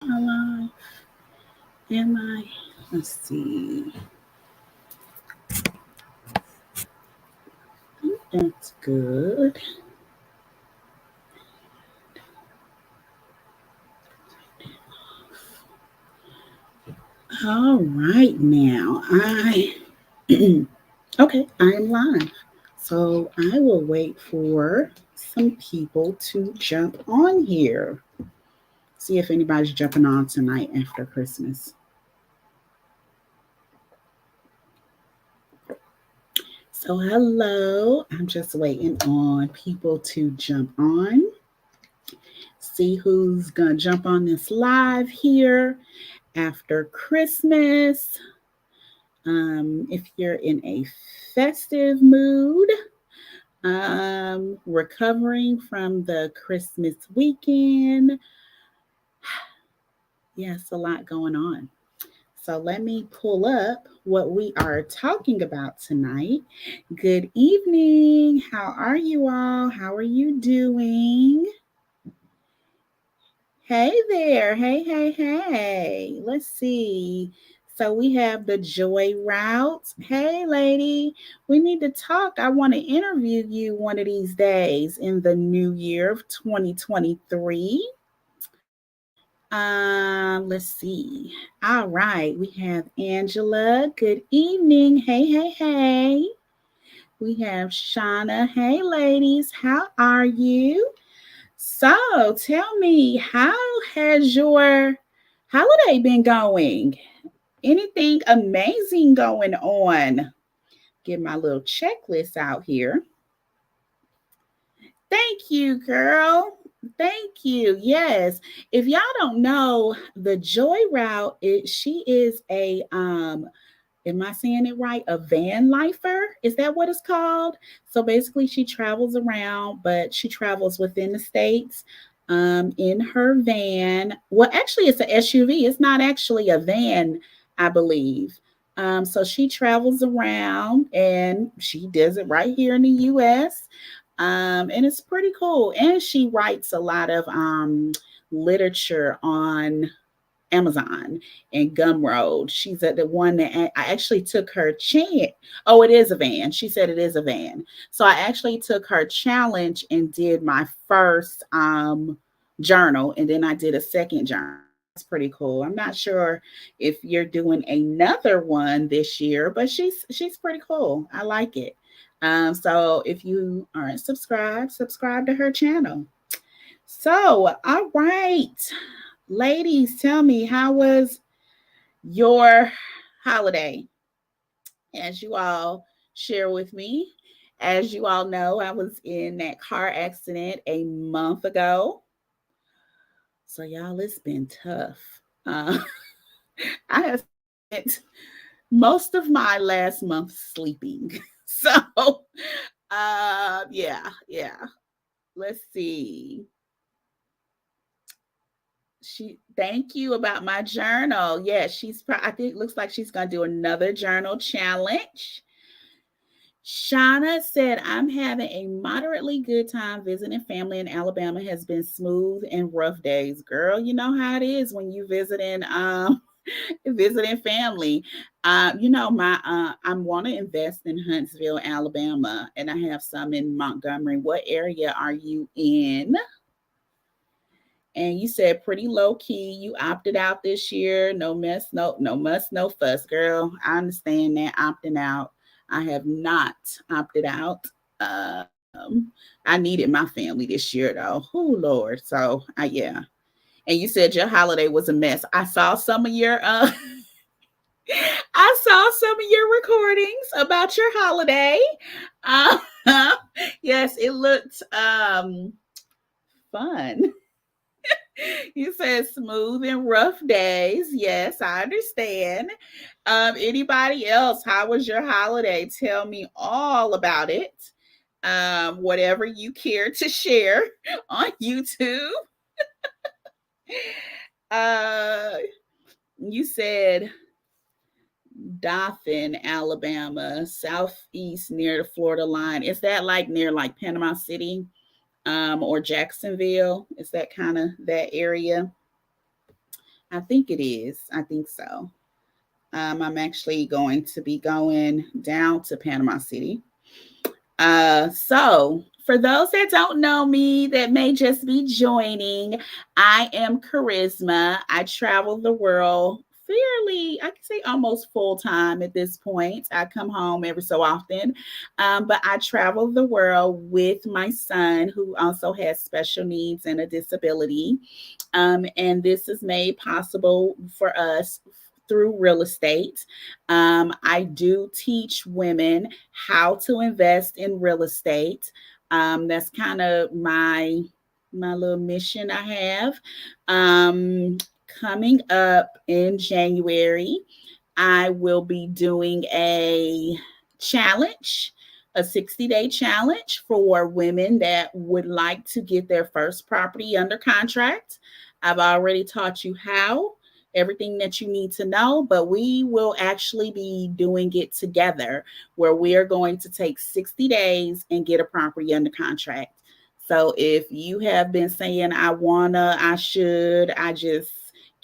Alive. Am I? Let's see. That's good. All right, now okay, I am live. So I will wait for some people to jump on here. See if anybody's jumping on tonight after Christmas. So hello, I'm just waiting on people to jump on. See who's gonna jump on this live here after Christmas. If you're in a festive mood, recovering from the Christmas weekend. Yes, a lot going on. So let me pull up what we are talking about tonight. Good evening. How are you all? How are you doing? Hey there. Hey, hey, hey. Let's see. So we have the joy route. Hey, lady, we need to talk. I want to interview you one of these days in the new year of 2023. Let's see. All right, we have Angela. Good evening. Hey, hey, hey. We have Shauna. Hey, ladies, how are you? So, tell me, how has your holiday been going? Anything amazing going on? Get my little checklist out here. Thank you, girl. Thank you. Yes. If y'all don't know, the Joy Route, she is a am I saying it right? A van lifer? Is that what it's called? So basically she travels around, but she travels within the states in her van. Well, actually it's an SUV. It's not actually a van, I believe. So she travels around and she does it right here in the US. And it's pretty cool. And she writes a lot of literature on Amazon and Gumroad. She's at the one that I actually took her chance. Oh, it is a van. She said it is a van. So I actually took her challenge and did my first journal, and then I did a second journal. That's pretty cool. I'm not sure if you're doing another one this year, but she's pretty cool. I like it. So if you aren't subscribed, subscribe to her channel. So, all right, ladies, tell me, how was your holiday? As you all share with me, as you all know, I was in that car accident a month ago. So, y'all, it's been tough. Uh, I have spent most of my last month sleeping. So, yeah. Let's see. She thank you about my journal. Yeah, I think it looks like she's gonna do another journal challenge. Shauna said, I'm having a moderately good time visiting family in Alabama. Has been smooth and rough days. Girl, you know how it is when you visiting visiting family. My I want to invest in Huntsville, Alabama, and I have some in Montgomery. What area are you in? And you said pretty low key. You opted out this year. No mess, no muss, no fuss, girl. I understand that opting out. I have not opted out. I needed my family this year though. Oh Lord. So yeah. And you said your holiday was a mess. I saw some of your I saw some of your recordings about your holiday. Uh, yes, it looked fun. You said smooth and rough days. Yes, I understand. Anybody else? How was your holiday? Tell me all about it. Whatever you care to share on YouTube. Uh, you said Dothan, Alabama, southeast near the Florida line. Is that like near like Panama City, or Jacksonville? Is that kind of that area? I think it is. I think so. I'm actually going to be going down to Panama City. So for those that don't know me, that may just be joining, I am Charisma. I travel the world fairly, I can say almost full time at this point. I come home every so often, but I travel the world with my son, who also has special needs and a disability. And this is made possible for us through real estate. I do teach women how to invest in real estate. That's kind of my little mission I have. Um, Coming up in January, I will be doing a challenge, a 60-day challenge for women that would like to get their first property under contract. I've already taught you how, everything that you need to know, but we will actually be doing it together where we are going to take 60 days and get a property under contract. So if you have been saying, I wanna, I should, I just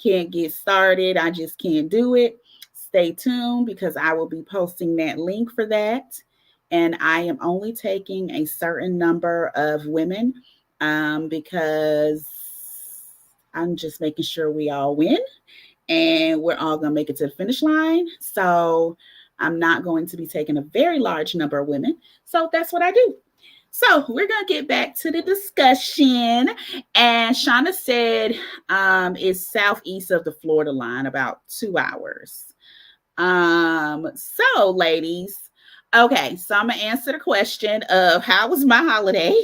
can't get started, I just can't do it, stay tuned because I will be posting that link for that. And I am only taking a certain number of women because I'm just making sure we all win and we're all going to make it to the finish line. So I'm not going to be taking a very large number of women. So that's what I do. So we're going to get back to the discussion. And Shauna said it's southeast of the Florida line, about 2 hours. So ladies, okay, so I'm gonna answer the question of how was my holiday?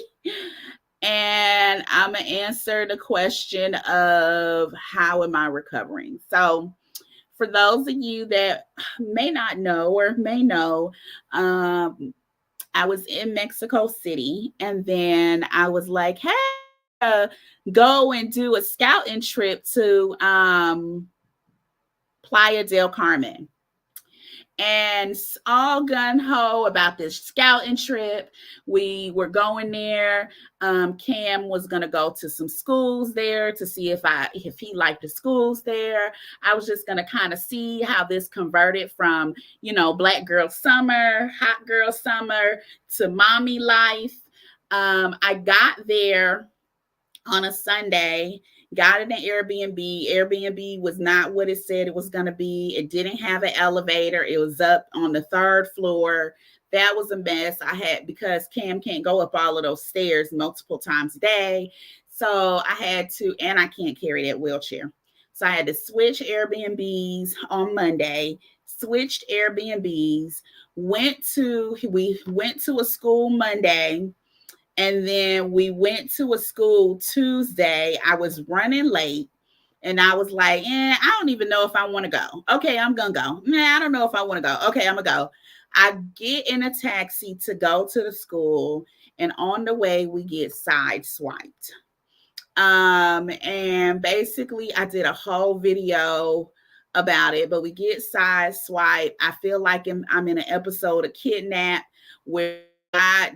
And I'm gonna answer the question of how am I recovering? So for those of you that may not know or may know, I was in Mexico City and then I was like, hey, go and do a scouting trip to Playa del Carmen, and all gun ho about this scouting trip. We were going there. Cam was gonna go to some schools there to see if he liked the schools there. I was just gonna kind of see how this converted from black girl summer, hot girl summer to mommy life. I got there on a Sunday, got in an Airbnb. Airbnb was not what it said it was going to be. It didn't have an elevator. It was up on the third floor. That was a mess. I had, because Cam can't go up all of those stairs multiple times a day. So I had to, and I can't carry that wheelchair. So I had to switch Airbnbs on Monday, switched Airbnbs, we went to a school Monday, and then we went to a school Tuesday. I was running late and I was like, I don't even know if I want to go. Okay, I'm going to go. I don't know if I want to go. Okay, I'm going to go. I get in a taxi to go to the school, and on the way, we get sideswiped. And basically, I did a whole video about it, but we get sideswiped. I feel like I'm in an episode of Kidnap where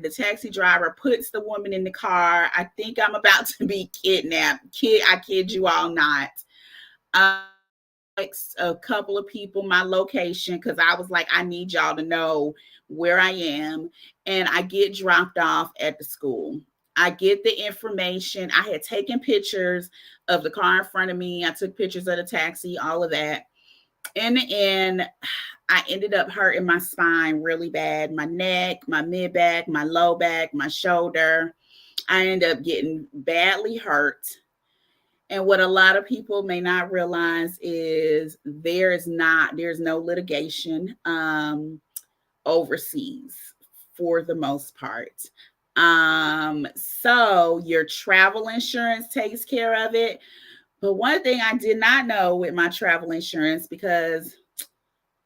the taxi driver puts the woman in the car. I think I'm about to be kidnapped. I kid you all not. A couple of people my location because I was like, I need y'all to know where I am. And I get dropped off at the school. I get the information. I had taken pictures of the car in front of me. I took pictures of the taxi, all of that. In the end, I ended up hurting my spine really bad, my neck, my mid back, my low back, my shoulder. I ended up getting badly hurt. And what a lot of people may not realize is there's no litigation overseas for the most part. So your travel insurance takes care of it. But one thing I did not know with my travel insurance, because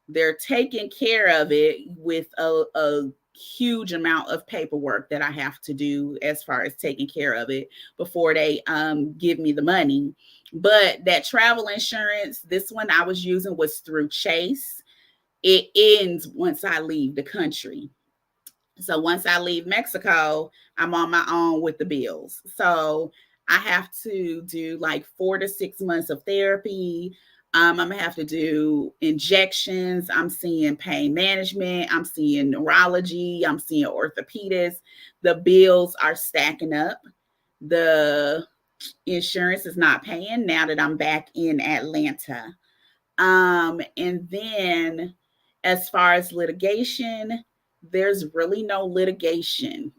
they're taking care of it with a huge amount of paperwork that I have to do as far as taking care of it before they give me the money. But that travel insurance, this one I was using was through Chase. It ends once I leave the country. So once I leave Mexico, I'm on my own with the bills. So I have to do like 4 to 6 months of therapy. I'm gonna have to do injections. I'm seeing pain management. I'm seeing neurology. I'm seeing orthopedists. The bills are stacking up. The insurance is not paying now that I'm back in Atlanta. And then as far as litigation, there's really no litigation.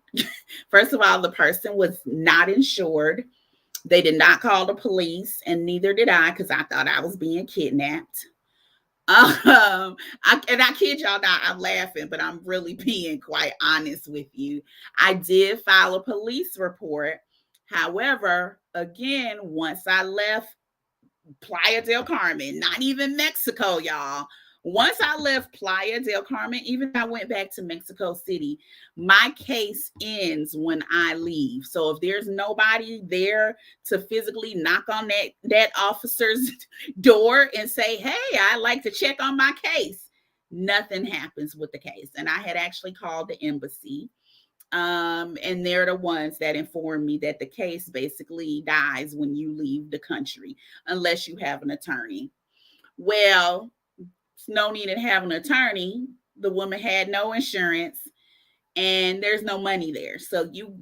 First of all, the person was not insured. They did not call the police, and neither did I, because I thought I was being kidnapped. I kid y'all not, I'm laughing, but I'm really being quite honest with you. I did file a police report. However, again, once I left Playa del Carmen, not even Mexico, y'all. Once I left Playa del Carmen, even if I went back to Mexico City, my case ends when I leave. So if there's nobody there to physically knock on that officer's door and say, "Hey, I'd like to check on my case," nothing happens with the case. And I had actually called the embassy. And they're the ones that inform me that the case basically dies when you leave the country, unless you have an attorney. Well, it's no need in having an attorney. The woman had no insurance, and there's no money there. So you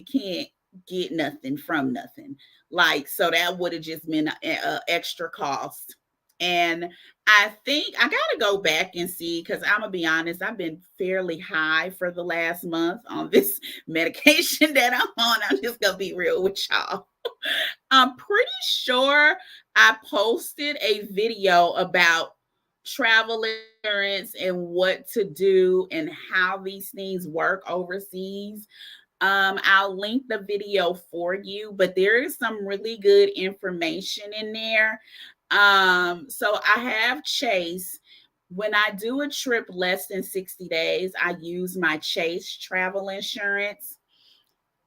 can't get nothing from nothing. Like, so that would have just been an extra cost. And I think I gotta go back and see, because I'm gonna be honest, I've been fairly high for the last month on this medication that I'm on. I'm just gonna be real with y'all. I'm pretty sure I posted a video about travel insurance and what to do and how these things work overseas. I'll link the video for you, but there is some really good information in there. So I have Chase. When I do a trip less than 60 days, I use my Chase travel insurance.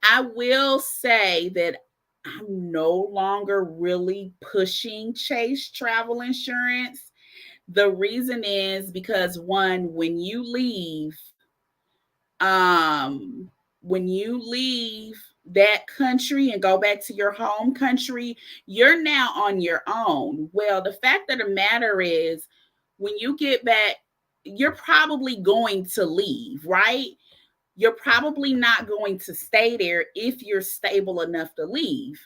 I will say that I'm no longer really pushing Chase travel insurance. The reason is because, one, when you leave that country and go back to your home country, you're now on your own. Well, the fact of the matter is, when you get back, you're probably going to leave, right? You're probably not going to stay there if you're stable enough to leave.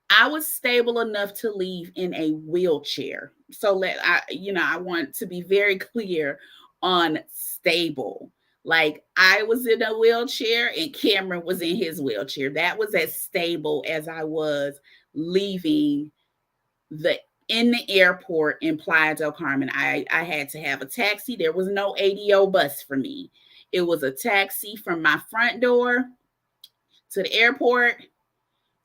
I was stable enough to leave in a wheelchair. So I want to be very clear on stable. Like, I was in a wheelchair and Cameron was in his wheelchair. That was as stable as I was leaving the in the airport in Playa del Carmen. I had to have a taxi. There was no ADO bus for me. It was a taxi from my front door to the airport,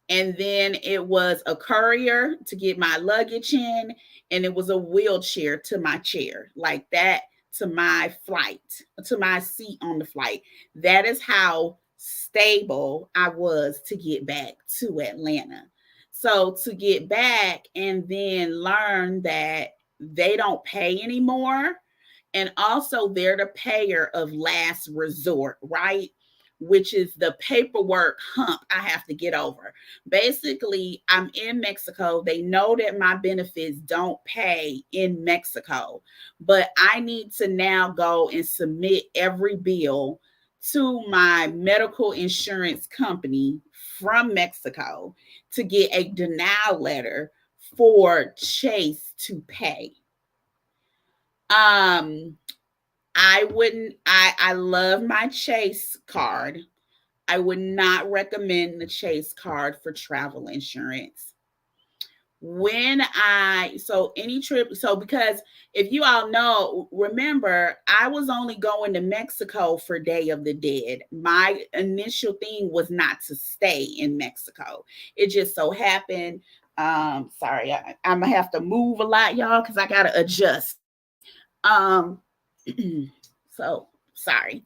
and then it was a courier to get my luggage in, and it was a wheelchair to my chair, like that, to my flight, to my seat on the flight. That is how stable I was to get back to Atlanta. So to get back and then learn that they don't pay anymore, and also they're the payer of last resort, right? Which is the paperwork hump I have to get over. Basically, I'm in Mexico. They know that my benefits don't pay in Mexico, but I need to now go and submit every bill to my medical insurance company from Mexico to get a denial letter for Chase to pay. Um, I love my Chase card. I would not recommend the Chase card for travel insurance. Any trip, so because if you all know, remember, I was only going to Mexico for Day of the Dead. My initial thing was not to stay in Mexico. It just so happened. Sorry, I'm gonna have to move a lot, y'all, because I gotta adjust. Um, so sorry.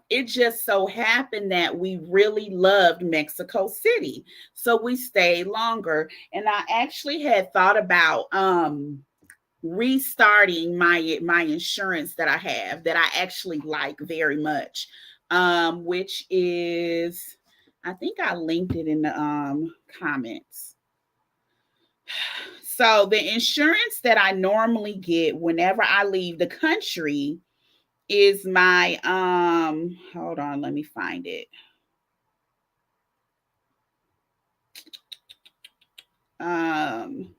It just so happened that we really loved Mexico City, so we stayed longer. And I actually had thought about restarting my insurance that I have, that I actually like very much, which is I think I linked it in the comments. So the insurance that I normally get whenever I leave the country is my hold on, let me find it. Um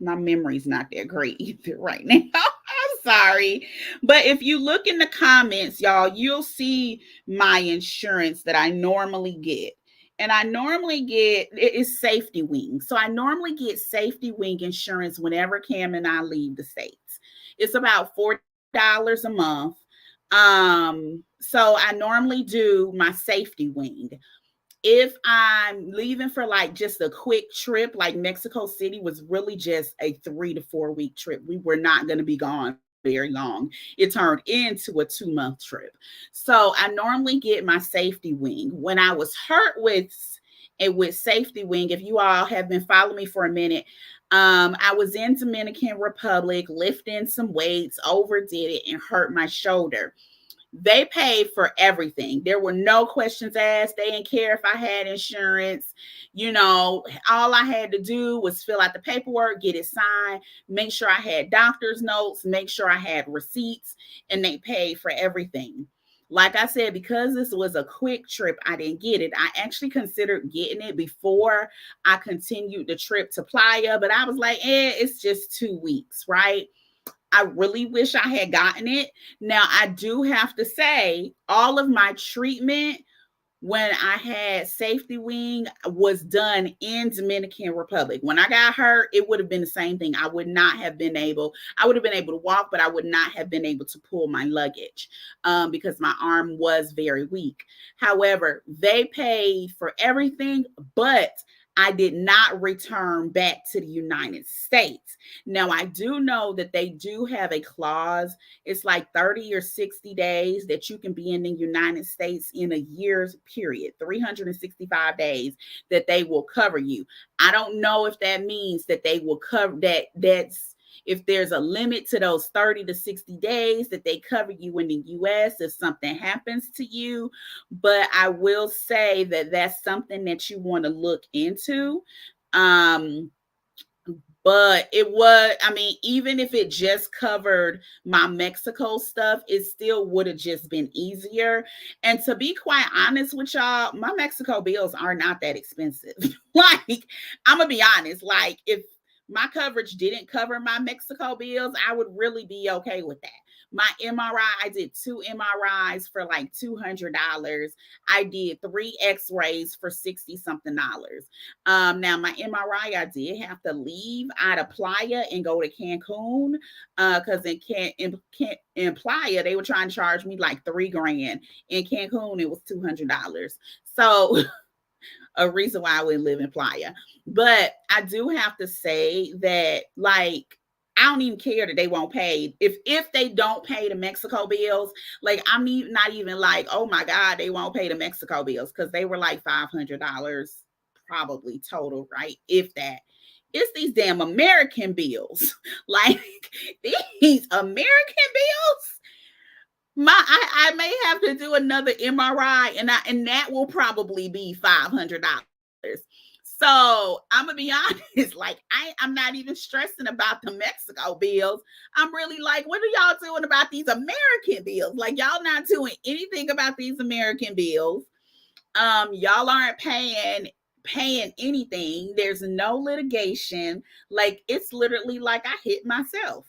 my memory's not that great either right now. I'm sorry. But if you look in the comments, y'all, you'll see my insurance that I normally get. And I normally get it is Safety Wing. So I normally get Safety Wing insurance whenever Cam and I leave the States. It's about $40 a month. So I normally do my Safety Wing. If I'm leaving for like just a quick trip, like Mexico City was really just a 3 to 4 week trip. We were not going to be gone very long. It turned into a 2 month trip. So I normally get my Safety Wing. When I was hurt with Safety Wing, if you all have been following me for a minute, I was in Dominican Republic lifting some weights, overdid it, and hurt my shoulder. They paid for everything. There were no questions asked. They didn't care if I had insurance. You know, all I had to do was fill out the paperwork, get it signed, make sure I had doctor's notes, make sure I had receipts, and they paid for everything. Like I said, because this was a quick trip, I didn't get it. I actually considered getting it before I continued the trip to Playa, but I was like, it's just 2 weeks, right? I really wish I had gotten it. Now, I do have to say, all of my treatment when I had Safety Wing was done in Dominican Republic. When I got hurt, it would have been the same thing. I would have been able to walk, but I would not have been able to pull my luggage because my arm was very weak. However, they paid for everything, but I did not return back to the United States. Now, I do know that they do have a clause. It's like 30 or 60 days that you can be in the United States in a year's period, 365 days that they will cover you. I don't know if that means that they will cover that's if there's a limit to those 30 to 60 days that they cover you in the US if something happens to you. But I will say that that's something that you want to look into. But it was, I mean, even if it just covered my Mexico stuff, it still would have just been easier. And to be quite honest with y'all, my Mexico bills are not that expensive. Like, I'm going to be honest, like, if my coverage didn't cover my Mexico bills, I would really be okay with that. My MRI, I did 2 MRIs for like $200. I did 3 X-rays for 60 something dollars. Now my MRI, I did have to leave out of Playa and go to Cancun because in Playa they were trying to charge me like $3,000. In Cancun it was $200. So a reason why I wouldn't live in Playa. But I do have to say that, like, I don't even care that they won't pay. If they don't pay the Mexico bills, like I'm not even like, oh my God, they won't pay the Mexico bills because they were like $500 probably total, right? If that. It's these damn American bills. Like these American bills I may have to do another MRI and that will probably be $500. So I'm gonna be honest, like I'm not even stressing about the Mexico bills. I'm really like, what are y'all doing about these American bills? Like y'all not doing anything about these American bills. Y'all aren't paying anything. There's no litigation. Like it's literally like I hit myself.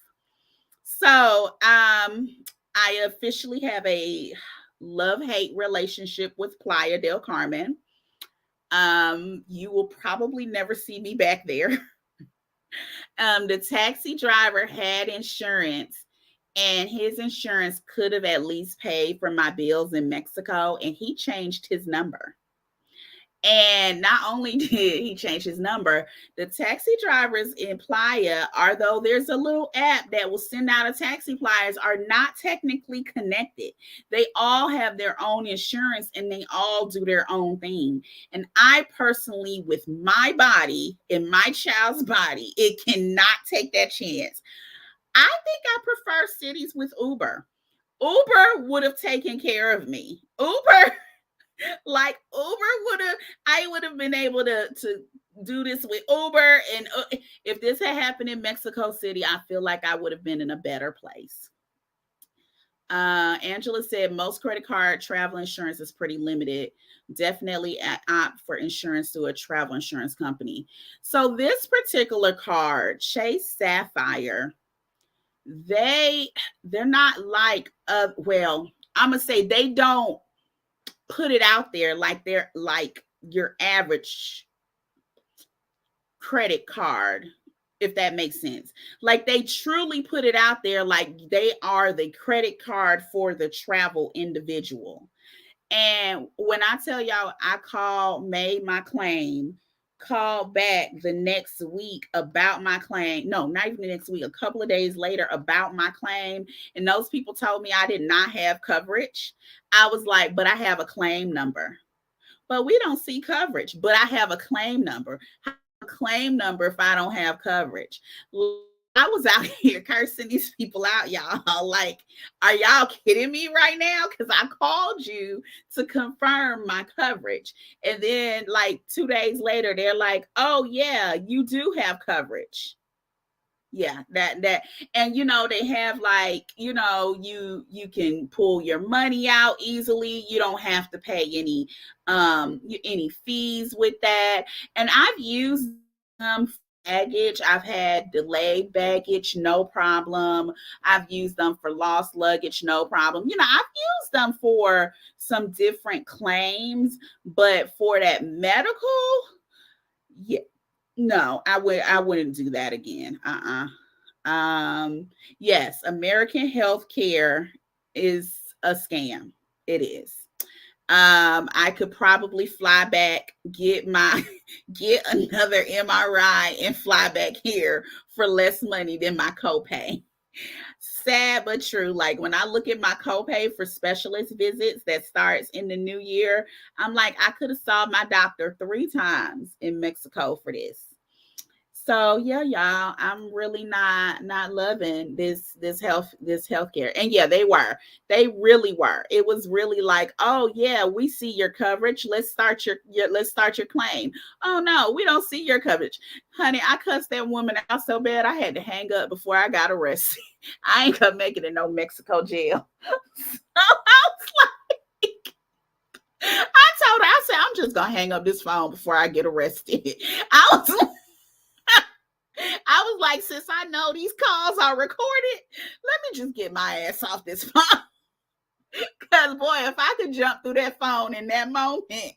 So I officially have a love-hate relationship with Playa del Carmen. You will probably never see me back there. The taxi driver had insurance, and his insurance could have at least paid for my bills in Mexico, and he changed his number. And not only did he change his number, the taxi drivers in Playa, although there's a little app that will send out a taxi flyers, are not technically connected. They all have their own insurance and they all do their own thing. And I personally, with my body and my child's body, it cannot take that chance. I think I prefer cities with Uber. Uber would have taken care of me. Uber, like Uber would have, I would have been able to do this with Uber. And if this had happened in Mexico City, I feel like I would have been in a better place. Angela said most credit card travel insurance is pretty limited. Definitely opt for insurance through a travel insurance company. So this particular card, Chase Sapphire, they're not like well, I'm gonna say they don't put it out there like they're like your average credit card, if that makes sense. Like they truly put it out there like they are the credit card for the travel individual. And when I tell y'all, I called, made my claim, called back the next week about my claim. No, not even the next week, a couple of days later about my claim. And those people told me I did not have coverage. I was like, but I have a claim number. But we don't see coverage, but I have a claim number. How do I have a claim number if I don't have coverage? I was out here cursing these people out, y'all. Like, are y'all kidding me right now? Because I called you to confirm my coverage. And then, like, 2 days later, they're like, oh, yeah, you do have coverage. Yeah, that and they have like, you can pull your money out easily. You don't have to pay any fees with that. And I've used baggage. I've had delayed baggage, no problem. I've used them for lost luggage, no problem. I've used them for some different claims, but for that medical, yeah, no, I wouldn't do that again. Yes, American healthcare is a scam. It is. I could probably fly back, get another MRI and fly back here for less money than my copay. Sad but true. Like when I look at my copay for specialist visits that starts in the new year, I'm like, I could have saw my doctor 3 times in Mexico for this. So yeah, y'all, I'm really not loving this healthcare. And yeah, they really were. It was really like, oh yeah, we see your coverage. Let's start your claim. Oh no, we don't see your coverage, honey. I cussed that woman out so bad I had to hang up before I got arrested. I ain't gonna make it in no Mexico jail. So I was like, I told her, I said, I'm just gonna hang up this phone before I get arrested. I was I was like, since I know these calls are recorded, let me just get my ass off this phone. Because, boy, if I could jump through that phone in that moment,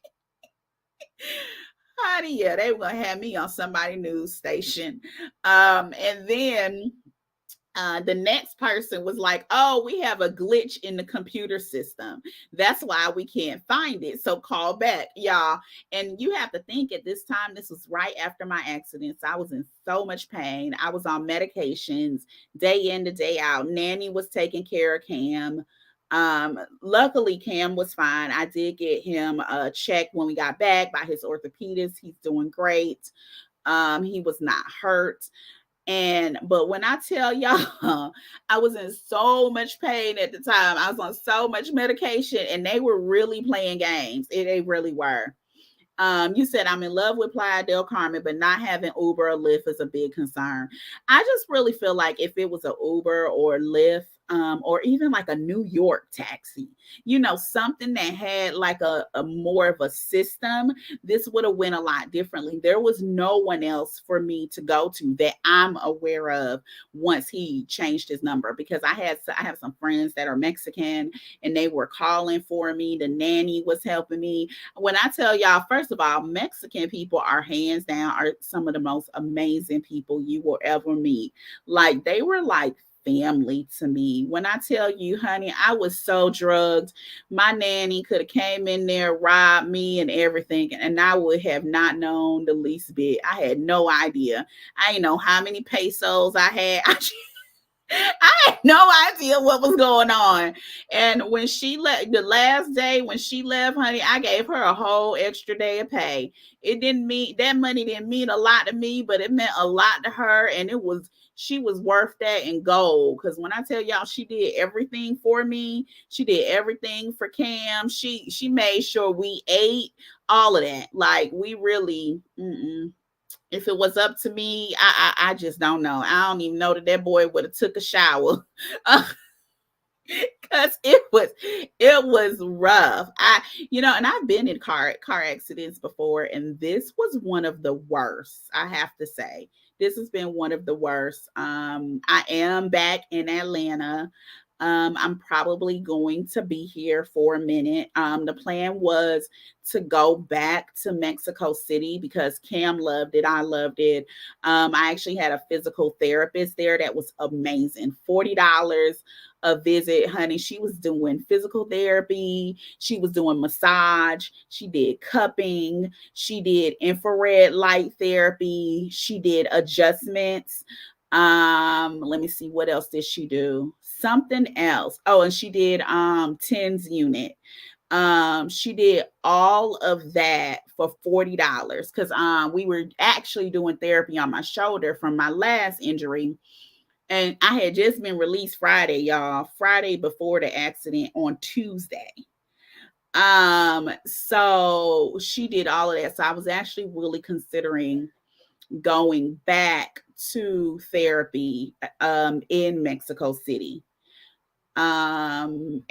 honey, yeah, they were going to have me on somebody's news station. And then the next person was like, oh, we have a glitch in the computer system. That's why we can't find it. So call back, y'all. And you have to think at this time, this was right after my accidents. I was in so much pain. I was on medications day in to day out. Nanny was taking care of Cam. Luckily, Cam was fine. I did get him checked when we got back by his orthopedist. He's doing great. He was not hurt. But when I tell y'all, I was in so much pain at the time. I was on so much medication and they were really playing games. They really were. You said I'm in love with Playa del Carmen, but not having Uber or Lyft is a big concern. I just really feel like if it was an Uber or Lyft, or even like a New York taxi, something that had like a more of a system, this would have went a lot differently. There was no one else for me to go to that I'm aware of once he changed his number, because I have some friends that are Mexican and they were calling for me. The nanny was helping me. When I tell y'all, first of all, Mexican people are hands down are some of the most amazing people you will ever meet. Like they were like family to me. When I tell you, honey, I was so drugged. My nanny could have came in there, robbed me and everything, and I would have not known the least bit. I had no idea. I didn't know how many pesos I had. I had no idea what was going on. And when she left, the last day when she left, honey, I gave her a whole extra day of pay. It didn't mean that money didn't mean a lot to me, but it meant a lot to her. And she was worth that in gold. Because when I tell y'all, she did everything for me. She did everything for Cam. She made sure we ate, all of that. Like we really, if it was up to me, I just don't know. I don't even know that that boy would have took a shower. Because it was rough. And I've been in car accidents before, and this was one of the worst. I have to say, this has been one of the worst. I am back in Atlanta. I'm probably going to be here for a minute. The plan was to go back to Mexico City because Cam loved it. I loved it. I actually had a physical therapist there that was amazing. $40 a visit, honey. She was doing physical therapy. She was doing massage. She did cupping. She did infrared light therapy. She did adjustments. Let me see, what else did she do? Something else. Oh, and she did TENS unit. She did all of that for $40 because we were actually doing therapy on my shoulder from my last injury. And I had just been released Friday, y'all. Friday before the accident on Tuesday. So she did all of that. So I was actually really considering going back to therapy in Mexico City. And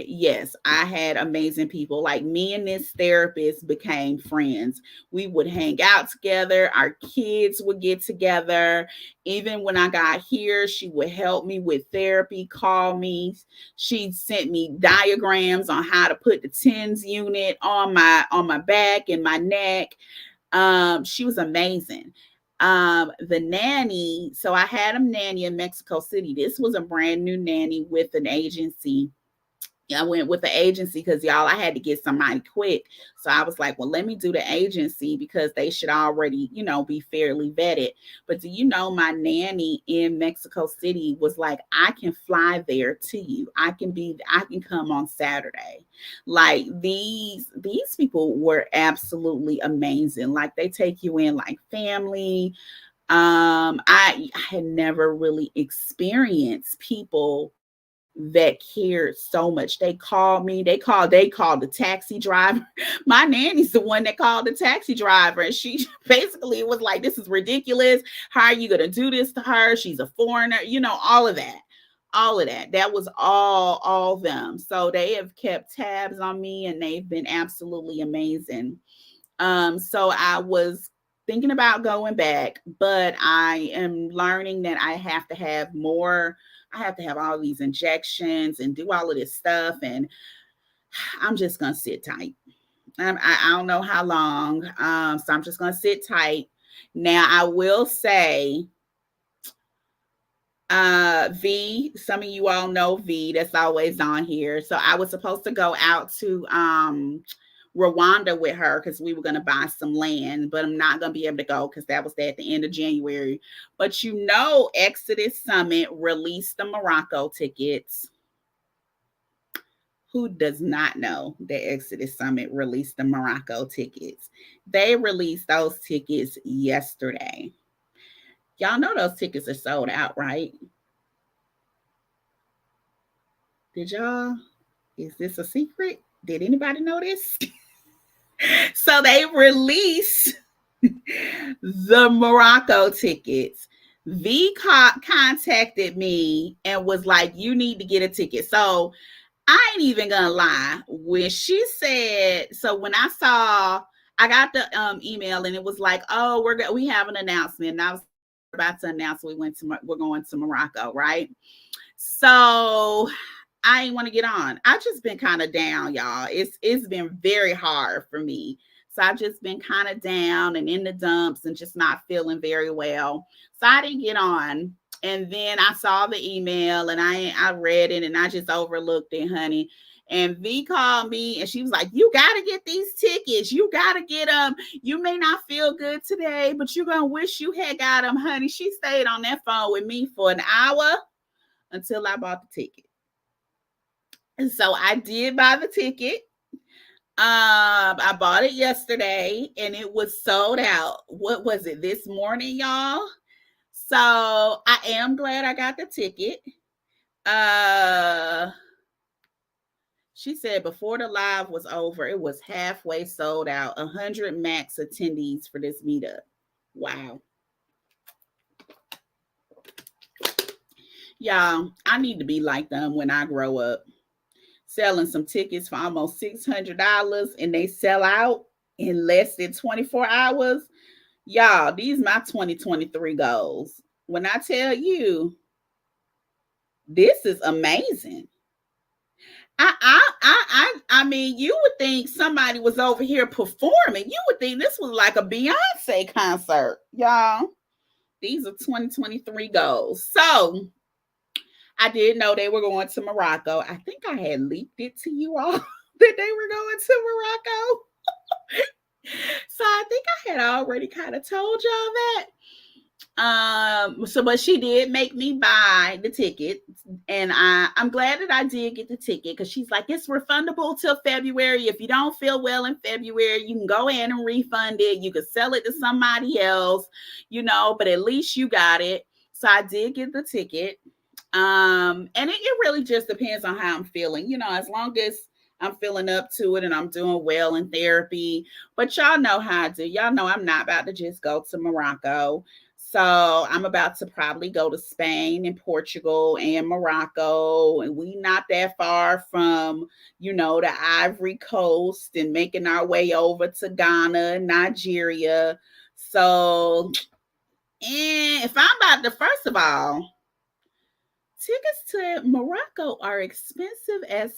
yes, I had amazing people. Like me and this therapist became friends. We would hang out together, our kids would get together. Even when I got here, she would help me with therapy, call me. She sent me diagrams on how to put the TENS unit on my back and my neck. She was amazing. The nanny, so I had a nanny in Mexico City. This was a brand new nanny with an agency. I went with the agency because y'all, I had to get somebody quick. So I was like, well, let me do the agency because they should already, be fairly vetted. But do you know, my nanny in Mexico City was like, I can fly there to you. I can come on Saturday. Like these people were absolutely amazing. Like they take you in like family. I had never really experienced people that cared so much. They called me, they called the taxi driver. My nanny's the one that called the taxi driver. And she basically was like, this is ridiculous. How are you going to do this to her? She's a foreigner, all of that. All of that. That was all them. So they have kept tabs on me and they've been absolutely amazing. So I was thinking about going back, but I am learning that I have to have more. I have to have all these injections and do all of this stuff. And I'm just going to sit tight. I don't know how long. So I'm just going to sit tight. Now, I will say, V, some of you all know V, that's always on here. So I was supposed to go out to Rwanda with her because we were going to buy some land, but I'm not going to be able to go because that was at the end of January. But Exodus Summit released the Morocco tickets. Who does not know that Exodus Summit released the Morocco tickets? They released those tickets yesterday. Y'all know those tickets are sold out, right? Did y'all? Is this a secret? Did anybody know this? So they released the Morocco tickets. V contacted me and was like, you need to get a ticket. So I ain't even gonna lie. When she said, so when I got the email and it was like, oh, we have an announcement. And I was about to announce we're going to Morocco, right? So I ain't want to get on. I've just been kind of down, y'all. It's been very hard for me. So I've just been kind of down and in the dumps and just not feeling very well. So I didn't get on. And then I saw the email and I read it and I just overlooked it, honey. And V called me and she was like, you got to get these tickets. You got to get them. You may not feel good today, but you're going to wish you had got them, honey. She stayed on that phone with me for an hour. until I bought the ticket. And so I did buy the ticket. I bought it yesterday and it was sold out. What was it, this morning, y'all? So I am glad I got the ticket. Uh she said before the live was over, it was halfway sold out. 100 max attendees for this meetup. Wow. Y'all, I need to be like them when I grow up. Selling some tickets for almost $600 and they sell out in less than 24 hours. Y'all, these my 2023 goals. When I tell you, this is amazing. I mean, you would think somebody was over here performing. You would think this was like a Beyonce concert, y'all. These are 2023 goals. So I did know they were going to Morocco. I think I had leaked it to you all that they were going to Morocco. So I think I had already kind of told y'all that. But she did make me buy the ticket, and I'm glad that I did get the ticket because she's like, it's refundable till February. If you don't feel well in February, you can go in and refund it. You can sell it to somebody else, but at least you got it. So I did get the ticket. And it really just depends on how I'm feeling, as long as I'm feeling up to it and I'm doing well in therapy. But y'all know how I do. Y'all know I'm not about to just go to Morocco. So I'm about to probably go to Spain and Portugal and Morocco. And we not that far from, the Ivory Coast, and making our way over to Ghana and Nigeria. So, and if I'm about to, first of all, tickets to Morocco are expensive as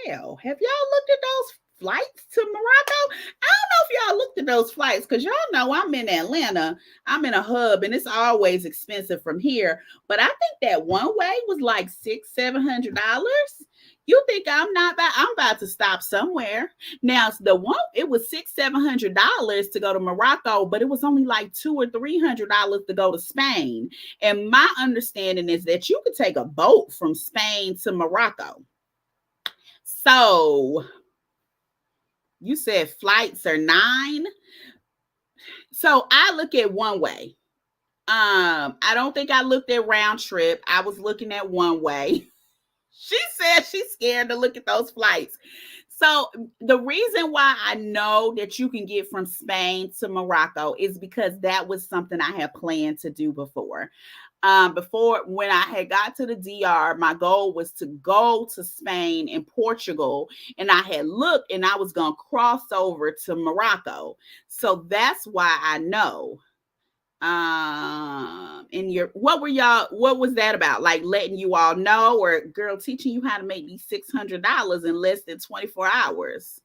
hell. Have y'all looked at those flights to Morocco? I don't know if y'all looked at those flights because y'all know I'm in Atlanta. I'm in a hub and it's always expensive from here. But I think that one way was like $600-700. You think I'm about to stop somewhere. Now the one, it was $600-700 to go to Morocco, but it was only like $200 or $300 to go to Spain. And my understanding is that you could take a boat from Spain to Morocco. So you said flights are $9. So I look at one way. I don't think I looked at round trip. I was looking at one way. She said she's scared to look at those flights. So the reason why I know that you can get from Spain to Morocco is because that was something I had planned to do before. Before, when I had got to the DR, my goal was to go to Spain and Portugal, and I had looked and I was going to cross over to Morocco. So that's why I know. What was that about? Like letting you all know, or girl teaching you how to make these $600 in less than 24 hours?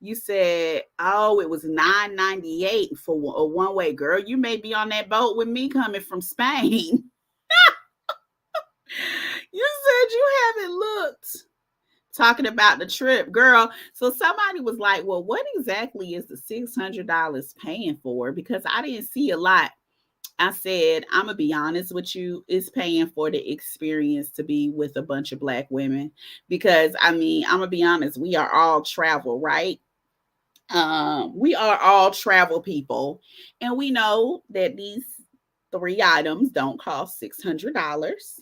You said, oh, it was $9.98 for a one-way. Girl, you may be on that boat with me coming from Spain. You said you haven't looked. Talking about the trip, girl. So somebody was like, well, what exactly is the $600 paying for? Because I didn't see a lot. I said, I'm going to be honest with you, it's paying for the experience to be with a bunch of Black women. Because, I'm going to be honest, we are all travel, right? We are all travel people. And we know that these 3 items don't cost $600.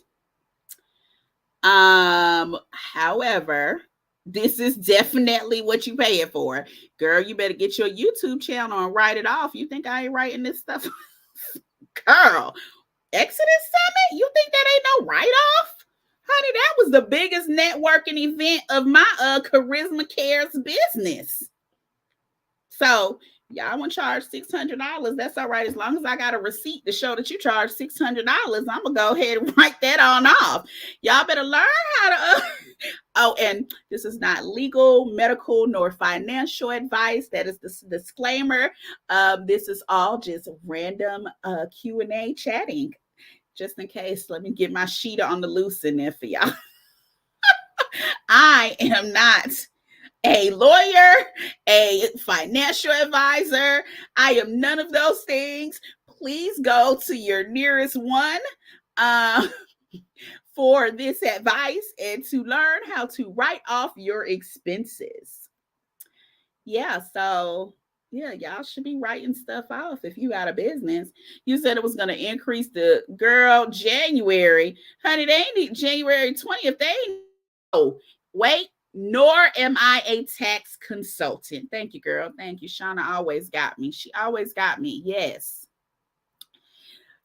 However, this is definitely what you pay it for. Girl, you better get your YouTube channel and write it off. You think I ain't writing this stuff? Girl, Exodus Summit? You think that ain't no write-off? Honey, that was the biggest networking event of my Charisma Cares business. So y'all want to charge $600? That's all right. As long as I got a receipt to show that you charge $600, I'm going to go ahead and write that on off. Y'all better learn how to... Oh, and this is not legal, medical, nor financial advice. That is the disclaimer. This is all just random Q&A chatting. Just in case, let me get my sheet on the loose in there for y'all. I am not a lawyer, a financial advisor. I am none of those things. Please go to your nearest one. for this advice and to learn how to write off your expenses. Yeah, so yeah, y'all should be writing stuff off if you got a business. You said it was going to increase the girl January. Honey, they ain't January 20th. They ain't. Oh, wait, nor am I a tax consultant. Thank you, girl. Thank you. Shauna always got me. She always got me. Yes.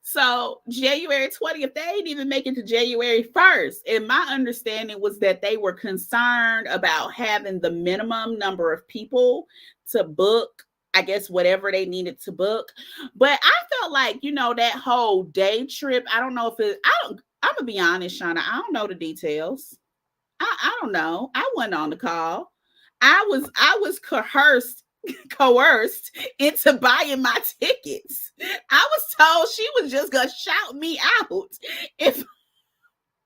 So January 20th, they ain't even make it to January 1st. And my understanding was that they were concerned about having the minimum number of people to book, I guess, whatever they needed to book. But I felt like, that whole day trip, I don't know if I'm gonna be honest, Shauna, I don't know the details. I don't know. I wasn't on the call. I was coerced into buying my tickets. I was told she was just gonna shout me out if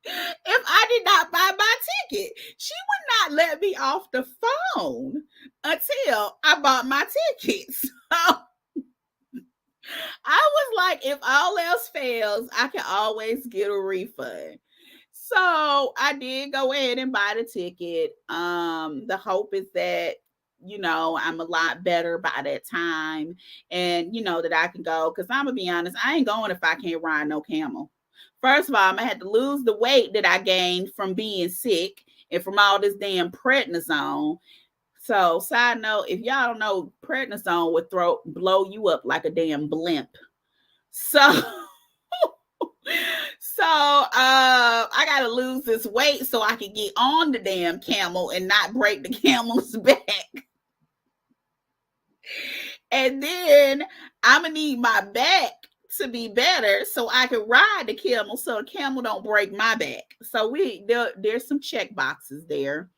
I did not buy my ticket. She would not let me off the phone until I bought my tickets. So I was like, if all else fails, I can always get a refund. So I did go ahead and buy the ticket. The hope is that, I'm a lot better by that time and, that I can go. Cause I'm gonna be honest, I ain't going if I can't ride no camel. First of all, I'm gonna have to lose the weight that I gained from being sick and from all this damn prednisone. So, side note, if y'all don't know, prednisone would blow you up like a damn blimp. So I gotta lose this weight so I can get on the damn camel and not break the camel's back. And then I'm gonna need my back to be better so I can ride the camel so the camel don't break my back. So there's some check boxes there.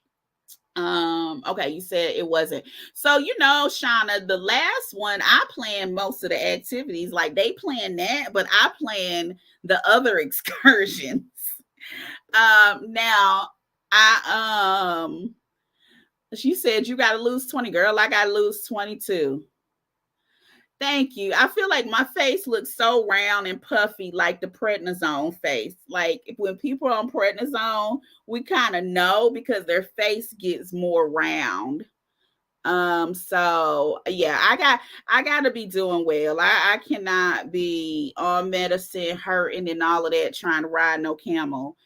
Okay, you said it wasn't. So, Shauna, the last one, I planned most of the activities. Like they planned that, but I planned the other excursions. Now she said you gotta lose 20, girl. I gotta lose 22. Thank you. I feel like my face looks so round and puffy, like the prednisone face. Like when people are on prednisone, we kind of know because their face gets more round. So yeah, I gotta be doing well. I cannot be on medicine, hurting and all of that, trying to ride no camel.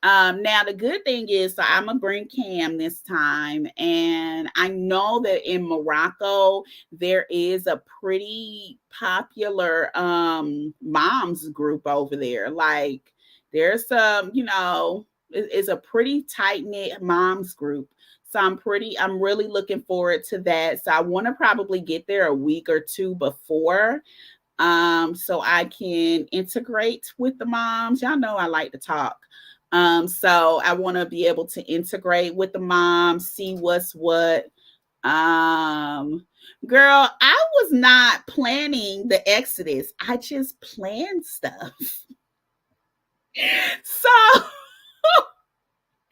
Now the good thing is, so I'm gonna bring Cam this time, and I know that in Morocco there is a pretty popular moms group over there. Like there's some, it's a pretty tight knit moms group. So I'm really looking forward to that. So I want to probably get there a week or two before, so I can integrate with the moms. Y'all know I like to talk. So I want to be able to integrate with the mom, see what's what. Girl, I was not planning the Exodus. I just planned stuff. So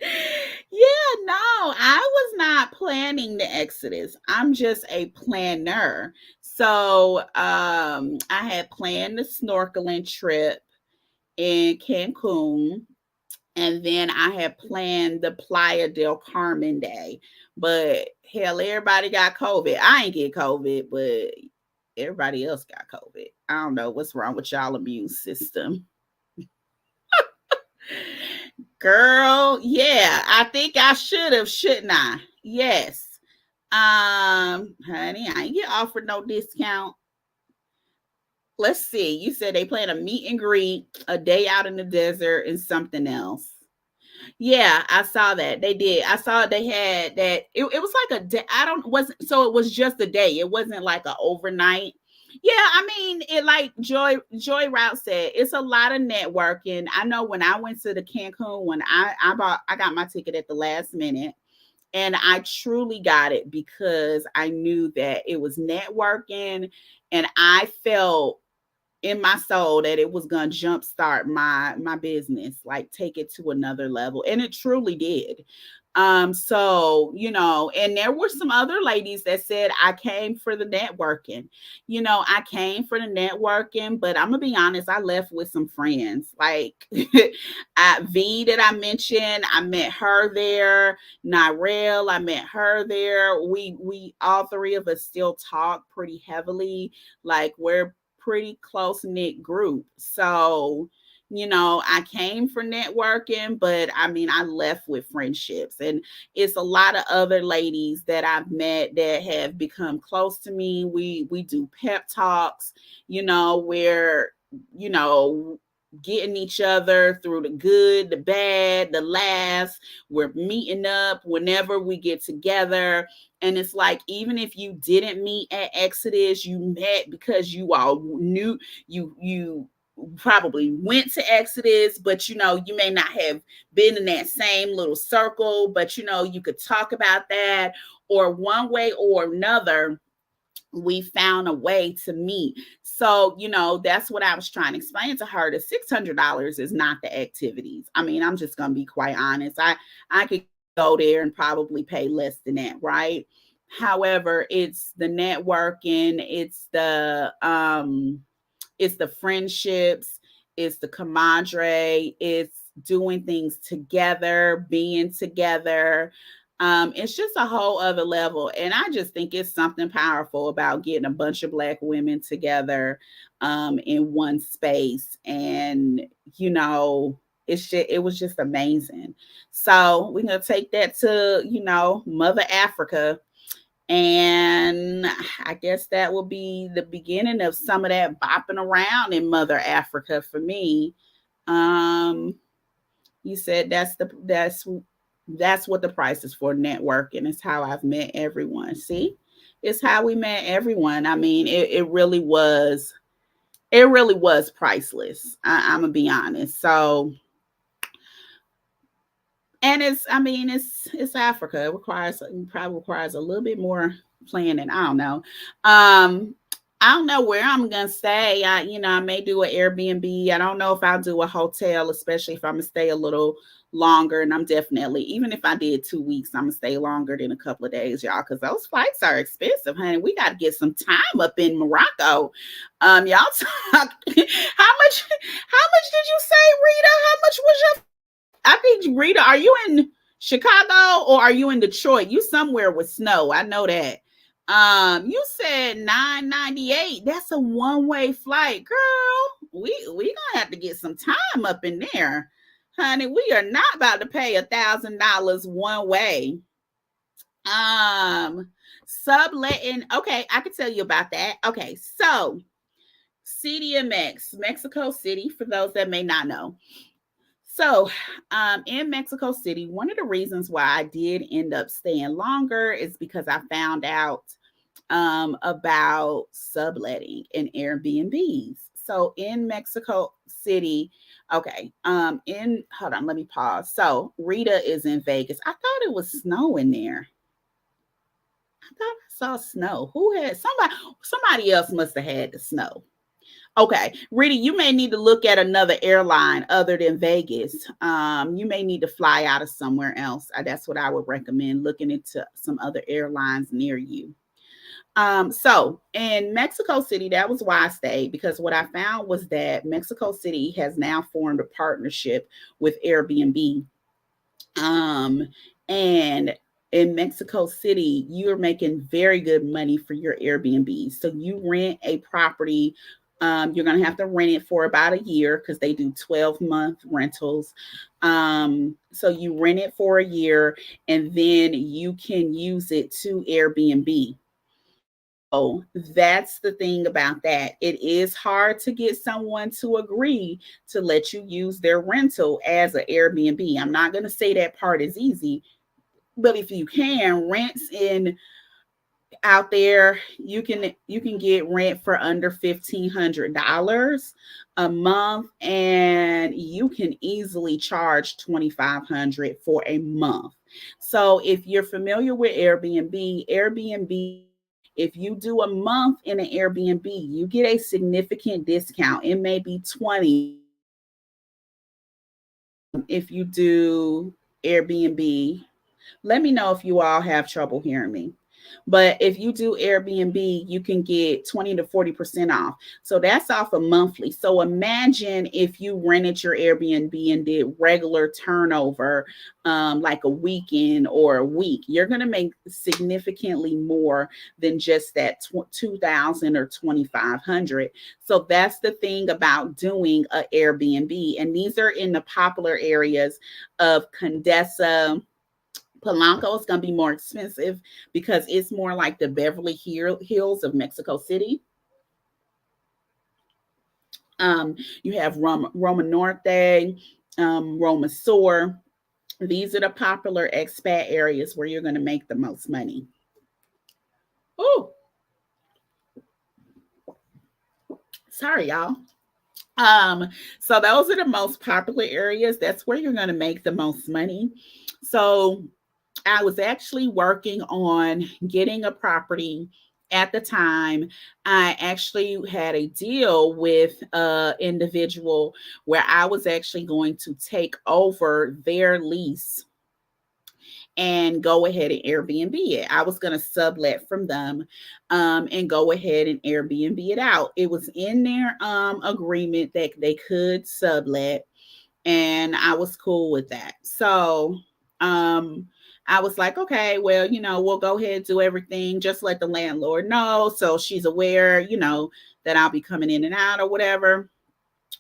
yeah, no, I was not planning the Exodus. I'm just a planner. So I had planned the snorkeling trip in Cancun. And then I had planned the Playa del Carmen day. But hell, everybody got COVID. I ain't get COVID, but everybody else got COVID. I don't know what's wrong with y'all immune system. Girl, yeah, I think I should have, shouldn't I? Yes. Honey, I ain't get offered no discount. Let's see. You said they plan a meet and greet, a day out in the desert, and something else. Yeah, I saw that. They did. I saw they had that. It was like a day. I don't wasn't so it was just a day. It wasn't like an overnight. Yeah, I mean, it like Joy Route said, it's a lot of networking. I know when I went to the Cancun, when I got my ticket at the last minute, and I truly got it because I knew that it was networking, and I felt in my soul that it was going to jumpstart my business, like take it to another level, and it truly did. And there were some other ladies that said, I came for the networking. I came for the networking, but I'm gonna be honest, I left with some friends. Like V that I mentioned, I met her there. Nirel, I met her there. We all three of us still talk pretty heavily. Like we're pretty close knit group. So I came for networking, but I mean, I left with friendships. And it's a lot of other ladies that I've met that have become close to me. We do pep talks, where, you know, getting each other through the good, the bad, the laughs. We're meeting up whenever we get together. And it's like, even if you didn't meet at Exodus, you met because you all knew you probably went to Exodus, but you may not have been in that same little circle, but you could talk about that, or one way or another we found a way to meet. So, that's what I was trying to explain to her. The $600 is not the activities. I mean, I'm just going to be quite honest. I could go there and probably pay less than that, right? However, it's the networking, it's the friendships, it's the camaraderie, it's doing things together, being together. It's just a whole other level. And I just think it's something powerful about getting a bunch of Black women together in one space. And, it was just amazing. So we're going to take that to, Mother Africa, and I guess that will be the beginning of some of that bopping around in Mother Africa for me. Um, you said that's what the price is for networking. It's how I've met everyone. See, it's how we met everyone. I mean, it really was priceless. I'm gonna be honest. So, and it's Africa. It probably requires a little bit more planning. I don't know. I don't know where I'm gonna stay. I may do an Airbnb. I don't know if I'll do a hotel, especially if I'm gonna stay a little longer. And I'm definitely, even if I did 2 weeks, I'm gonna stay longer than a couple of days, y'all, because those flights are expensive, honey. We got to get some time up in Morocco. Y'all talk. How much? How much did you say, Rita? How much was your? I think, Rita, are you in Chicago or are you in Detroit? You somewhere with snow. I know that. You said 998. That's a one-way flight, girl. We gonna have to get some time up in there, honey. We are not about to pay $1,000 one way. Subletting. Okay, I can tell you about that. Okay, so CDMX, Mexico City, for those that may not know. So, in Mexico City, one of the reasons why I did end up staying longer is because I found out about subletting and Airbnbs. So, in Mexico City, okay, hold on, let me pause. So, Rita is in Vegas. I thought it was snow in there. I thought I saw snow. Who had somebody else must have had the snow. Okay, Rita, you may need to look at another airline other than Vegas. You may need to fly out of somewhere else. That's what I would recommend, looking into some other airlines near you. So in Mexico City, that was why I stayed, because what I found was that Mexico City has now formed a partnership with Airbnb. And in Mexico City, you're making very good money for your Airbnb. So you rent a property. You're going to have to rent it for about a year because they do 12-month rentals. So you rent it for a year and then you can use it to Airbnb. So that's the thing about that. It is hard to get someone to agree to let you use their rental as an Airbnb. I'm not going to say that part is easy, but if you can, rents in out there, you can get rent for under $1,500 a month, and you can easily charge $2,500 for a month. So if you're familiar with Airbnb, if you do a month in an Airbnb, you get a significant discount. It may be 20 if you do Airbnb. Let me know if you all have trouble hearing me. But if you do Airbnb, you can get 20 to 40% off. So that's off a monthly. So imagine if you rented your Airbnb and did regular turnover, like a weekend or a week, you're going to make significantly more than just that 2,000 or 2,500. So that's the thing about doing a Airbnb. And these are in the popular areas of Condesa. Polanco is going to be more expensive because it's more like the Beverly Hills of Mexico City. You have Roma Norte, Roma Sur. These are the popular expat areas where you're going to make the most money. Oh, sorry, y'all. Um, so those are the most popular areas. That's where you're going to make the most money. So I was actually working on getting a property at the time. I actually had a deal with an individual where I was actually going to take over their lease and go ahead and Airbnb it. I was going to sublet from them, and go ahead and Airbnb it out. It was in their agreement that they could sublet, and I was cool with that. So, I was like, okay, well, we'll go ahead and do everything. Just let the landlord know so she's aware, that I'll be coming in and out or whatever.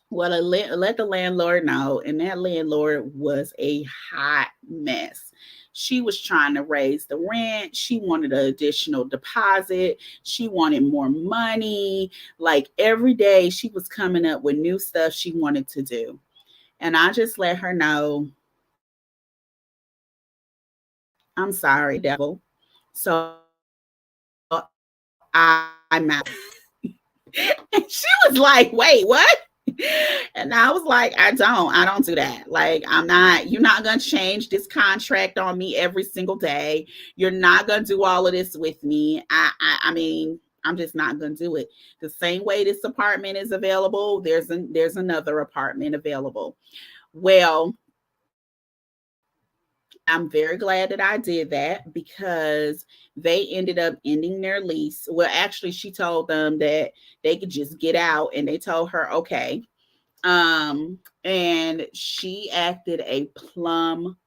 Well, I let the landlord know, and that landlord was a hot mess. She was trying to raise the rent. She wanted an additional deposit. She wanted more money. Like every day, she was coming up with new stuff she wanted to do. And I just let her know, I'm sorry, devil. So I'm out. And she was like, wait, what? And I was like, I don't do that. Like, you're not going to change this contract on me every single day. You're not going to do all of this with me. I mean, I'm just not going to do it. The same way this apartment is available, there's another apartment available. Well, I'm very glad that I did that because they ended up ending their lease. Well, actually, she told them that they could just get out, and they told her, okay. And she acted a plum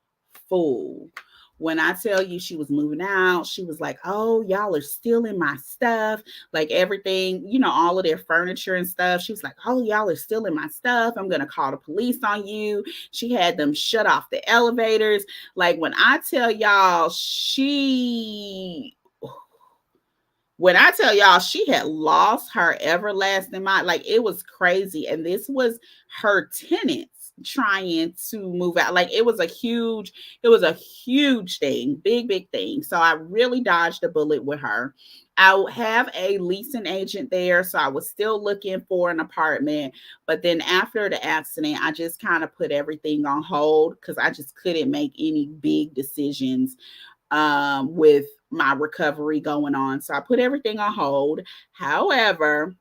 fool. When I tell you she was moving out, she was like, oh, y'all are stealing my stuff. Like everything, all of their furniture and stuff. She was like, oh, y'all are stealing my stuff. I'm going to call the police on you. She had them shut off the elevators. Like when I tell y'all, she had lost her everlasting mind. Like it was crazy. And this was her tenants trying to move out. Like it was a huge thing, big thing. So I really dodged a bullet with her. I have a leasing agent there, so I was still looking for an apartment. But then after the accident, I just kind of put everything on hold because I just couldn't make any big decisions with my recovery going on. So I put everything on hold. However,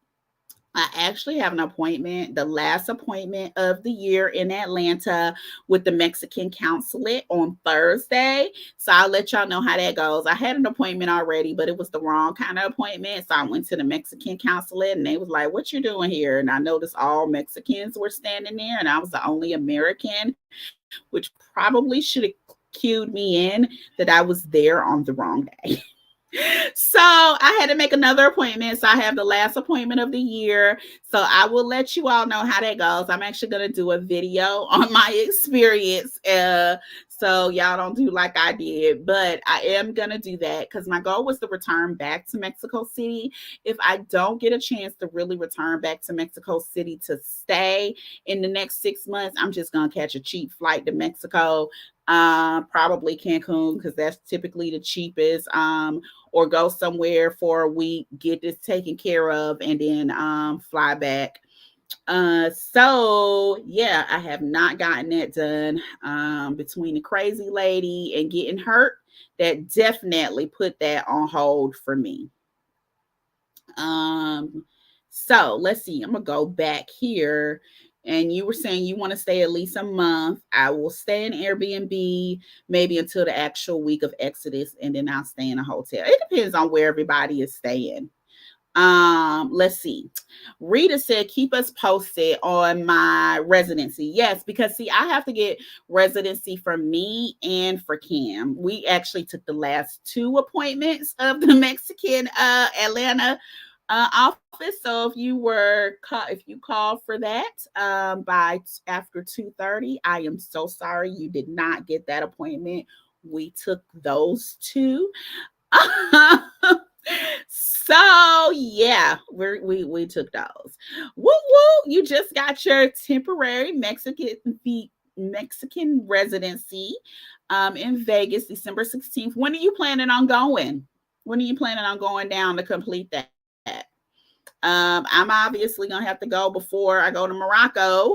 I actually have an appointment, the last appointment of the year in Atlanta with the Mexican consulate on Thursday. So I'll let y'all know how that goes. I had an appointment already, but it was the wrong kind of appointment. So I went to the Mexican consulate and they was like, what you doing here? And I noticed all Mexicans were standing there and I was the only American, which probably should have cued me in that I was there on the wrong day. So I had to make another appointment. So I have the last appointment of the year. So I will let you all know how that goes. I'm actually going to do a video on my experience. So y'all don't do like I did, but I am going to do that because my goal was to return back to Mexico City. If I don't get a chance to really return back to Mexico City to stay in the next 6 months, I'm just going to catch a cheap flight to Mexico, probably Cancun because that's typically the cheapest, or go somewhere for a week, get this taken care of, and then fly back. So yeah, I have not gotten that done. Between the crazy lady and getting hurt, that definitely put that on hold for me. Um, so let's see. I'm gonna go back here and you were saying you want to stay at least a month, I will stay in Airbnb maybe until the actual week of Exodus, and then I'll stay in a hotel. It depends on where everybody is staying. Let's see. Rita said, keep us posted on my residency. Yes, because see, I have to get residency for me and for Cam. We actually took the last two appointments of the Mexican Atlanta office. So if you called for that by after 2:30, I am so sorry you did not get that appointment. We took those two. So yeah, we took those. Woo woo! You just got your temporary Mexican residency in Vegas, December 16th. When are you planning on going? When are you planning on going down to complete that? I'm obviously gonna have to go before I go to Morocco.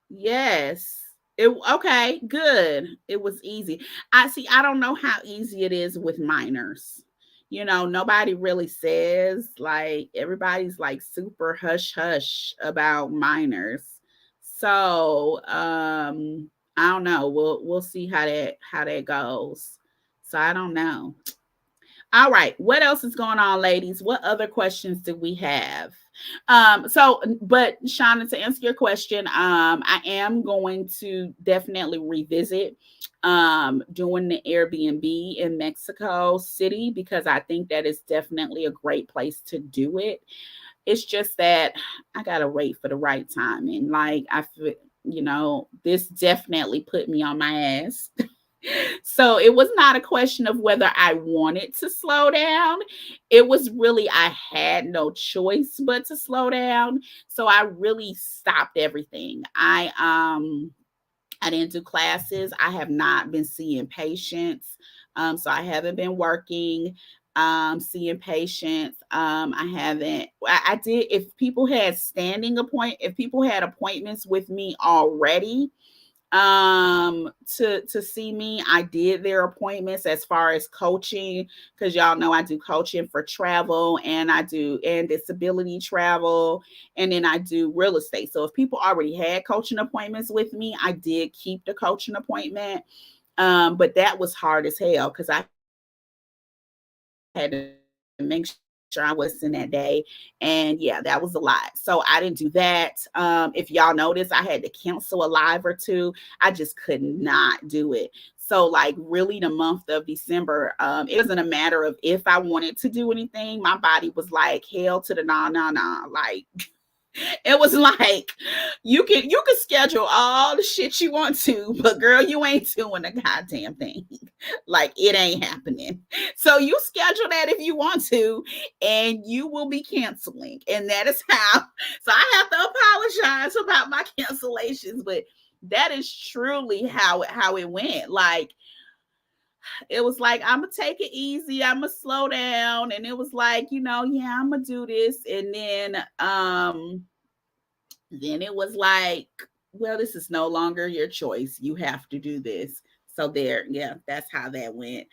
Yes. It okay, good. It was easy. I see, I don't know how easy it is with minors. Nobody really says, like, everybody's like super hush hush about minors. So, I don't know. We'll see how that goes. So I don't know. All right. What else is going on, ladies? What other questions do we have? But Shauna, to answer your question, I am going to definitely revisit doing the Airbnb in Mexico City, because I think that is definitely a great place to do it. It's just that I gotta wait for the right time. And like I feel, this definitely put me on my ass. So it was not a question of whether I wanted to slow down. It was really, I had no choice but to slow down. So I really stopped everything. I didn't do classes. I have not been seeing patients. So I haven't been working, seeing patients. I haven't, I did, if people had appointments with me already, to see me, I did their appointments as far as coaching, because y'all know I do coaching for travel, and I do and disability travel, and then I do real estate. So if people already had coaching appointments with me, I did keep the coaching appointment. But that was hard as hell, because I had to make sure I was in that day. And yeah, that was a lot. So I didn't do that. If y'all notice, I had to cancel a live or two. I just could not do it. So, like, really, the month of December, it wasn't a matter of if I wanted to do anything. My body was like, hell to the nah, nah, nah. Like, it was like, you can schedule all the shit you want to, but girl, you ain't doing a goddamn thing. Like, it ain't happening. So you schedule that if you want to, and you will be canceling. And that is how. So I have to apologize about my cancellations, but that is truly how it went. Like, it was like, I'm gonna take it easy, I'm gonna slow down, and it was like, yeah, I'm gonna do this, and then it was like, well, this is no longer your choice. You have to do this. So there, yeah, that's how that went.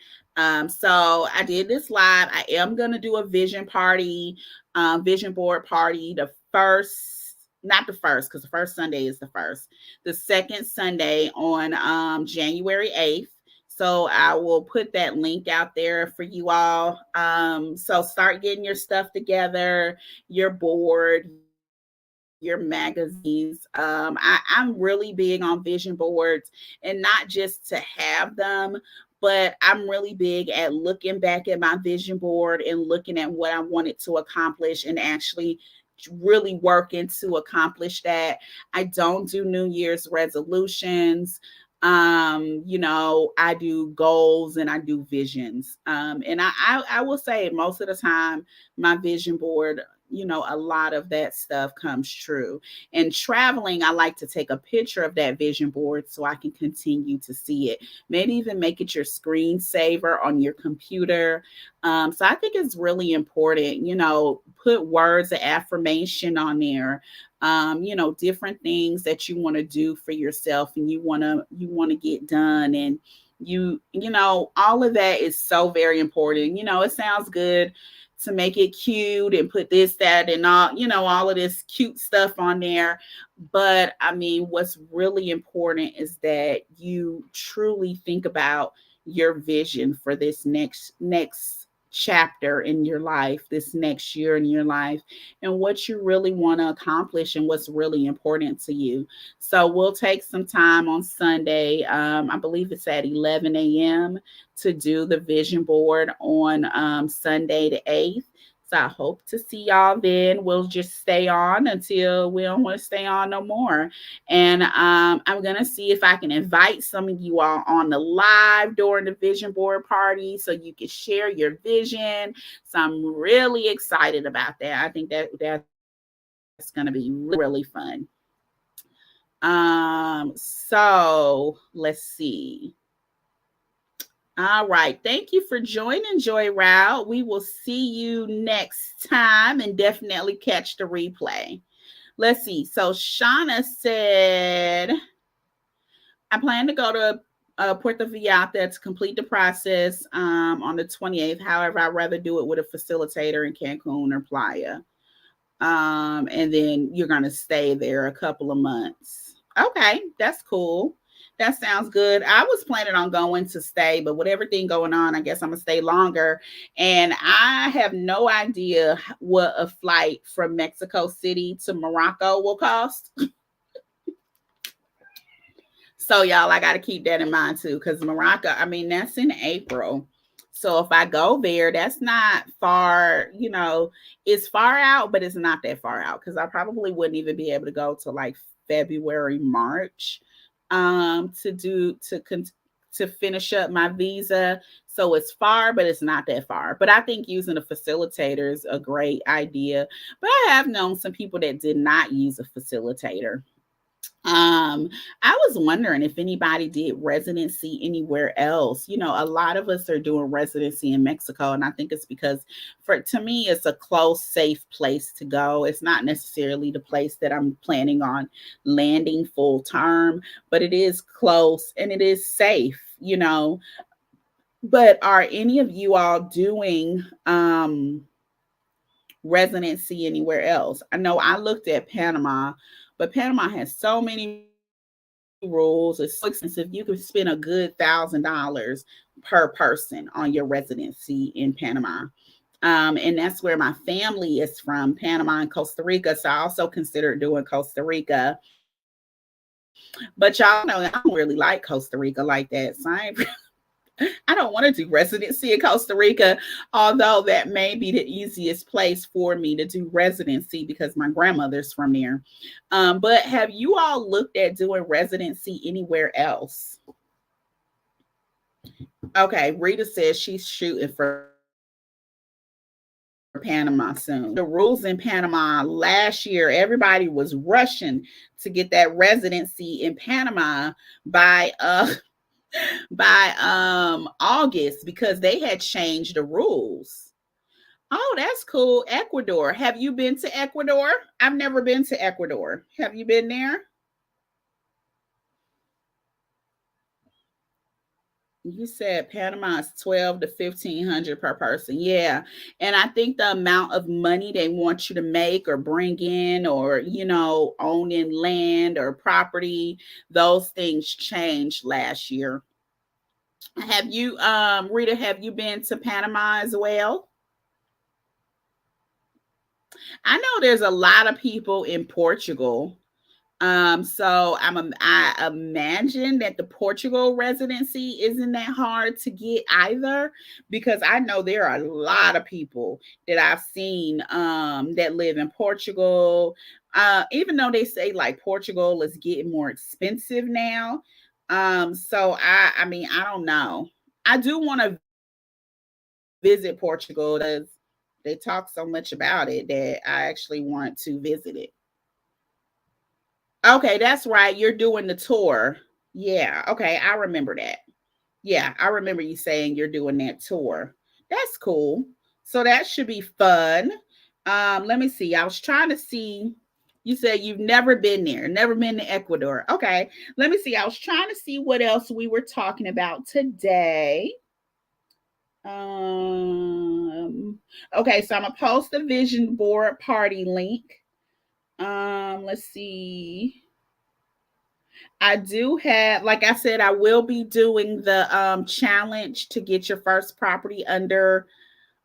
So I did this live. I am gonna do a vision board party, the first, not the first, because the first Sunday is the first, the second Sunday on January 8th. So I will put that link out there for you all. So start getting your stuff together, your board, your magazines. I'm really big on vision boards, and not just to have them, but I'm really big at looking back at my vision board and looking at what I wanted to accomplish and actually really working to accomplish that. I don't do New Year's resolutions. I do goals and I do visions. And I will say, most of the time my vision board, a lot of that stuff comes true. And traveling, I like to take a picture of that vision board so I can continue to see it. Maybe even make it your screensaver on your computer. So I think it's really important, put words of affirmation on there. Different things that you want to do for yourself and you want to get done, and all of that is so very important. It sounds good to make it cute and put this, that, and all, all of this cute stuff on there. But I mean, what's really important is that you truly think about your vision for this next chapter in your life, this next year in your life, and what you really want to accomplish and what's really important to you. So we'll take some time on Sunday. I believe it's at 11 a.m. to do the vision board on Sunday the 8th. So I hope to see y'all then. We'll just stay on until we don't want to stay on no more. And I'm going to see if I can invite some of you all on the live during the vision board party so you can share your vision. So I'm really excited about that. I think that's going to be really, really fun. So let's see. All right. Thank you for joining Joy Route. We will see you next time and definitely catch the replay. Let's see. So Shauna said, I plan to go to Puerto Vallarta to complete the process on the 28th. However, I'd rather do it with a facilitator in Cancun or Playa. And then you're going to stay there a couple of months. Okay, that's cool. That sounds good. I was planning on going to stay, but with everything going on, I guess I'm going to stay longer. And I have no idea what a flight from Mexico City to Morocco will cost. So, y'all, I got to keep that in mind, too, because Morocco, I mean, that's in April. So if I go there, that's not far, it's far out, but it's not that far out because I probably wouldn't even be able to go to like February, March to finish up my visa. So it's far, but it's not that far. But I think using a facilitator is a great idea. But I have known some people that did not use a facilitator. I was wondering if anybody did residency anywhere else. A lot of us are doing residency in Mexico, and I think it's because to me, it's a close, safe place to go. It's not necessarily the place that I'm planning on landing full term, but it is close and it is safe, But are any of you all doing residency anywhere else? I know I looked at Panama, but Panama has so many rules. It's so expensive. You could spend a good $1,000 per person on your residency in Panama. And that's where my family is from, Panama and Costa Rica. So I also considered doing Costa Rica. But y'all know I don't really like Costa Rica like that. So I don't want to do residency in Costa Rica, although that may be the easiest place for me to do residency because my grandmother's from there. But have you all looked at doing residency anywhere else? Okay, Rita says she's shooting for Panama soon. The rules in Panama last year, everybody was rushing to get that residency in Panama by August because they had changed the rules. Oh, that's cool. Ecuador. Have you been to Ecuador? I've never been to Ecuador. Have you been there? You said Panama is 12 to 1500 per person. Yeah. And I think the amount of money they want you to make or bring in or, owning land or property, those things changed last year. Have you, Rita, have you been to Panama as well? I know there's a lot of people in Portugal. So I imagine that the Portugal residency isn't that hard to get either, because I know there are a lot of people that I've seen that live in Portugal. Even though they say like Portugal is getting more expensive now. So I mean, I don't know. I do want to visit Portugal because they talk so much about it that I actually want to visit it. Okay, that's right. You're doing the tour. Yeah. Okay, I remember that. Yeah, I remember you saying you're doing that tour. That's cool. So that should be fun. Let me see. I was trying to see. You said you've never been there, never been to Ecuador. Okay, let me see. I was trying to see what else we were talking about today. Um, okay, so I'm gonna post the vision board party link. Let's see. I do have, like I said, I will be doing the challenge to get your first property under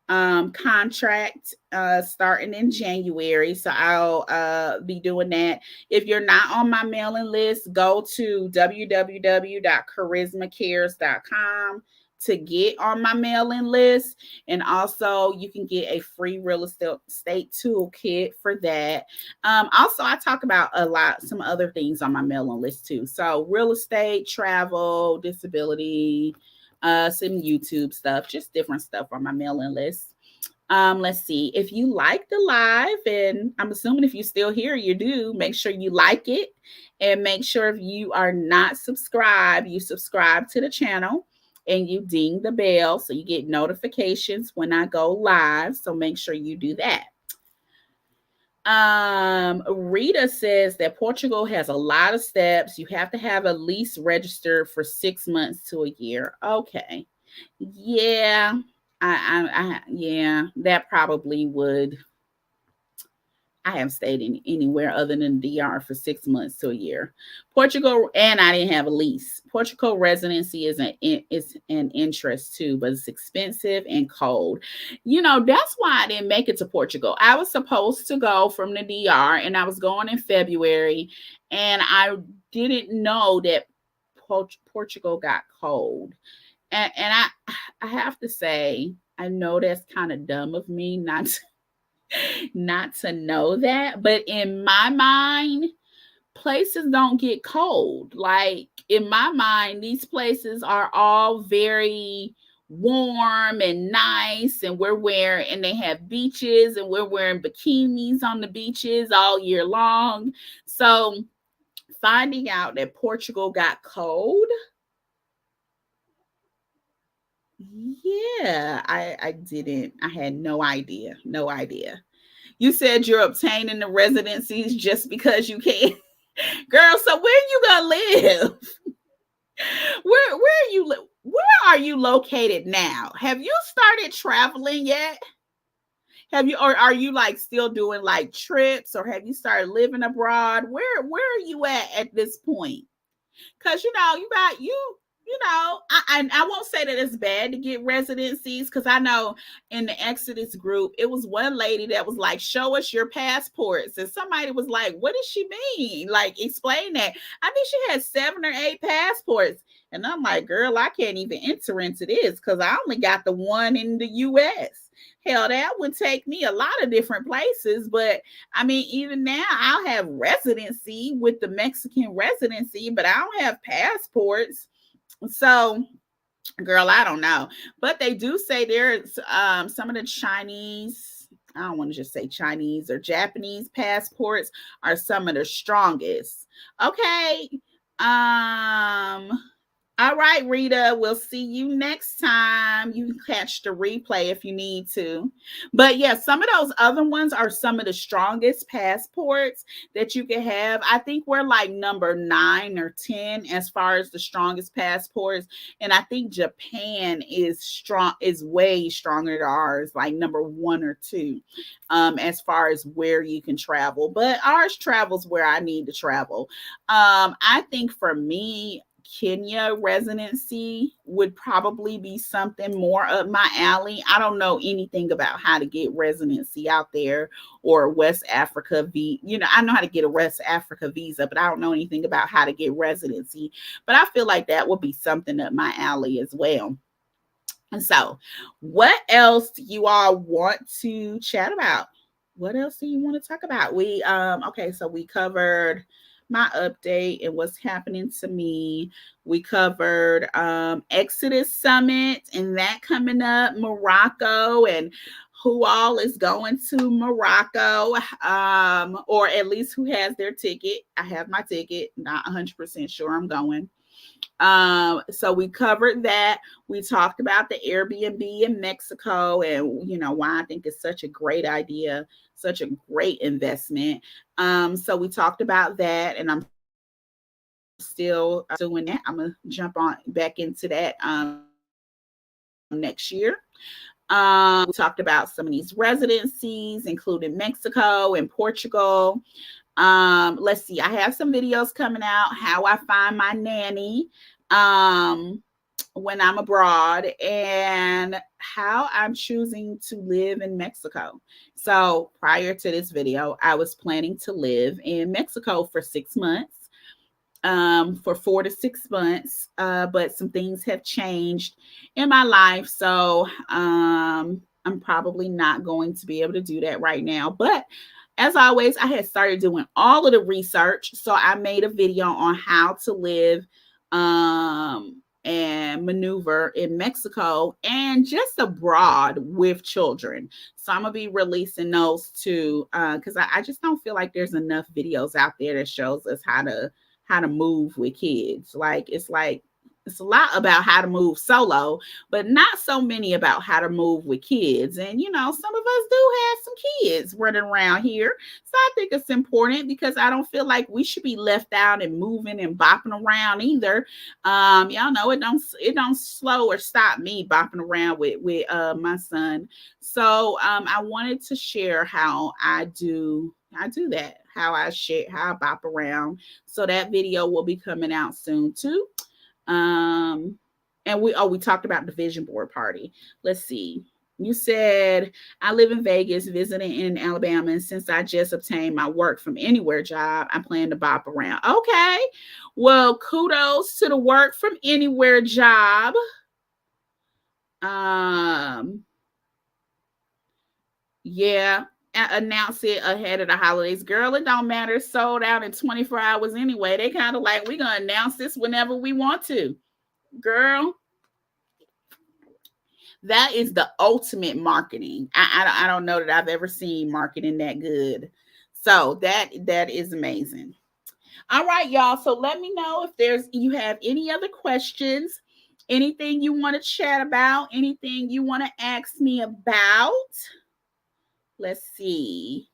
contract starting in January. So I'll be doing that. If you're not on my mailing list, go to www.charismacares.com to get on my mailing list. And also, you can get a free real estate toolkit for that. Also, I talk about some other things on my mailing list too. So, real estate, travel, disability, some YouTube stuff, just different stuff on my mailing list. Let's see. If you like the live, and I'm assuming if you're still here, you do, make sure you like it and make sure if you are not subscribed, you subscribe to the channel and you ding the bell so you get notifications when I go live. So make sure you do that. Rita says that Portugal has a lot of steps. You have to have a lease registered for 6 months to a year. Okay. Yeah. Yeah, that probably would. I haven't stayed in anywhere other than DR for 6 months to a year. Portugal, and I didn't have a lease. Portugal residency is an interest too, but it's expensive and cold. That's why I didn't make it to Portugal. I was supposed to go from the DR, and I was going in February, and I didn't know that Portugal got cold. And I have to say, I know that's kind of dumb of me not to know that, but in my mind, places don't get cold. Like in my mind, these places are all very warm and nice, and and they have beaches, and we're wearing bikinis on the beaches all year long. So finding out that Portugal got cold, yeah, I didn't. I had no idea. No idea. You said you're obtaining the residencies just because you can. Girl, so where you gonna live? Where are you located now? Have you started traveling yet? Have you, or are you like still doing like trips, or have you started living abroad? Where are you at this point? Because I won't say that it's bad to get residencies, because I know in the Exodus group it was one lady that was like, show us your passports, and somebody was like, what does she mean, like explain that. I think she had 7 or 8 passports, and I'm like, girl, I can't even enter into this because I only got the one in the US. Hell, that would take me a lot of different places. But I mean, even now, I'll have residency with the Mexican residency, but I don't have passports. So, girl, I don't know. But they do say there's some of the Chinese, I don't want to just say Chinese or Japanese passports are some of the strongest. Okay. Um, all right, Rita, we'll see you next time. You can catch the replay if you need to. But yeah, some of those other ones are some of the strongest passports that you can have. I think we're like number 9 or 10 as far as the strongest passports. And I think Japan is way stronger than ours, like number 1 or 2, as far as where you can travel. But ours travels where I need to travel. I think for me, Kenya residency would probably be something more up my alley. I don't know anything about how to get residency out there, or West Africa I know how to get a West Africa visa, but I don't know anything about how to get residency. But I feel like that would be something up my alley as well. And so, what else do you all want to chat about? What else do you want to talk about? Okay, so we covered my update and what's happening to me. We covered Exodus Summit and that coming up, Morocco, and who all is going to Morocco, or at least who has their ticket. I have my ticket, not 100% sure I'm going. So we covered that. We talked about the Airbnb in Mexico, and why I think it's such a great idea, such a great investment. So we talked about that, and I'm still doing that. I'm gonna jump on back into that next year. We talked about some of these residencies, including Mexico and Portugal. Let's see, I have some videos coming out, how I find my nanny when I'm abroad, and how I'm choosing to live in Mexico. So prior to this video, I was planning to live in Mexico for 6 months, for 4 to 6 months, but some things have changed in my life. So I'm probably not going to be able to do that right now. But as always, I had started doing all of the research. So I made a video on how to live and maneuver in Mexico and just abroad with children. So I'm gonna be releasing those too, because I just don't feel like there's enough videos out there that shows us how to move with kids. Like it's a lot about how to move solo, but not so many about how to move with kids. And some of us do have some kids running around here. So I think it's important because I don't feel like we should be left out and moving and bopping around either. Y'all know it don't slow or stop me bopping around with my son. So I wanted to share how I do that, how I bop around. So that video will be coming out soon too. And we talked about the vision board party. Let's see. You said I live in Vegas, visiting in Alabama, and since I just obtained my work from anywhere job, I plan to bop around. Okay. Well, kudos to the work from anywhere job. Yeah, announce it ahead of the holidays. Girl, it don't matter. It's sold out in 24 hours anyway. They kind of like, we're going to announce this whenever we want to. Girl, that is the ultimate marketing. I don't know that I've ever seen marketing that good. So that is amazing. All right, y'all. So let me know if you have any other questions, anything you want to chat about, anything you want to ask me about. Let's see.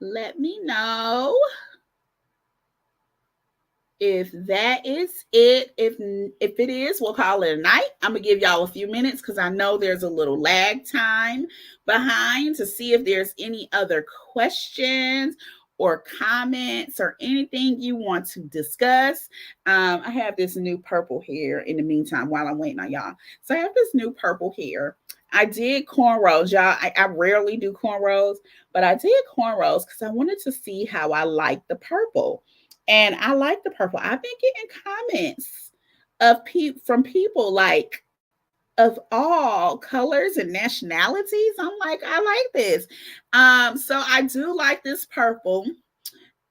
Let me know if that is it. If it is, we'll call it a night. I'm gonna give y'all a few minutes because I know there's a little lag time behind to see if there's any other questions or comments or anything you want to discuss. I have this new purple hair in the meantime while I'm waiting on y'all. So I have this new purple hair. I did cornrows, y'all. I rarely do cornrows, but I did cornrows because I wanted to see how I like the purple. And I like the purple. I've been getting comments from people like of all colors and nationalities. I'm like, I like this. So I do like this purple.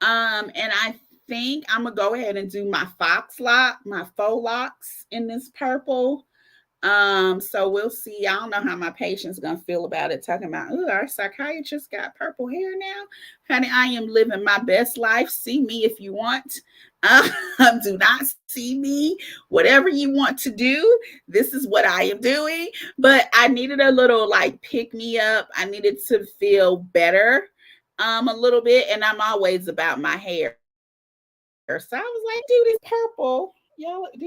And I think I'm gonna go ahead and do my my faux locks in this purple. So we'll see. I don't know how my patient's gonna feel about it, talking about, oh, our psychiatrist got purple hair now. Honey, I am living my best life. See me if you want. Do not see me. Whatever you want to do, this is what I am doing. But I needed a little like pick me up. I needed to feel better a little bit, and I'm always about my hair. So I was like, do this purple. What do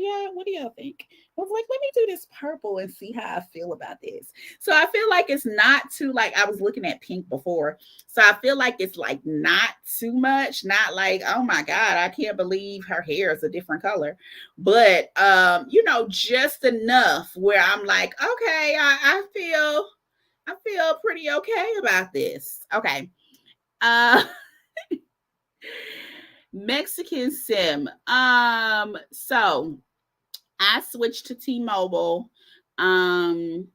y'all think? I was like, let me do this purple and see how I feel about this. So I feel like it's not too, like, I was looking at pink before. So I feel like it's like not too much, not like, oh my God, I can't believe her hair is a different color. But just enough where I'm like, okay, I feel pretty okay about this. Okay. Mexican SIM. So I switched to T-Mobile. And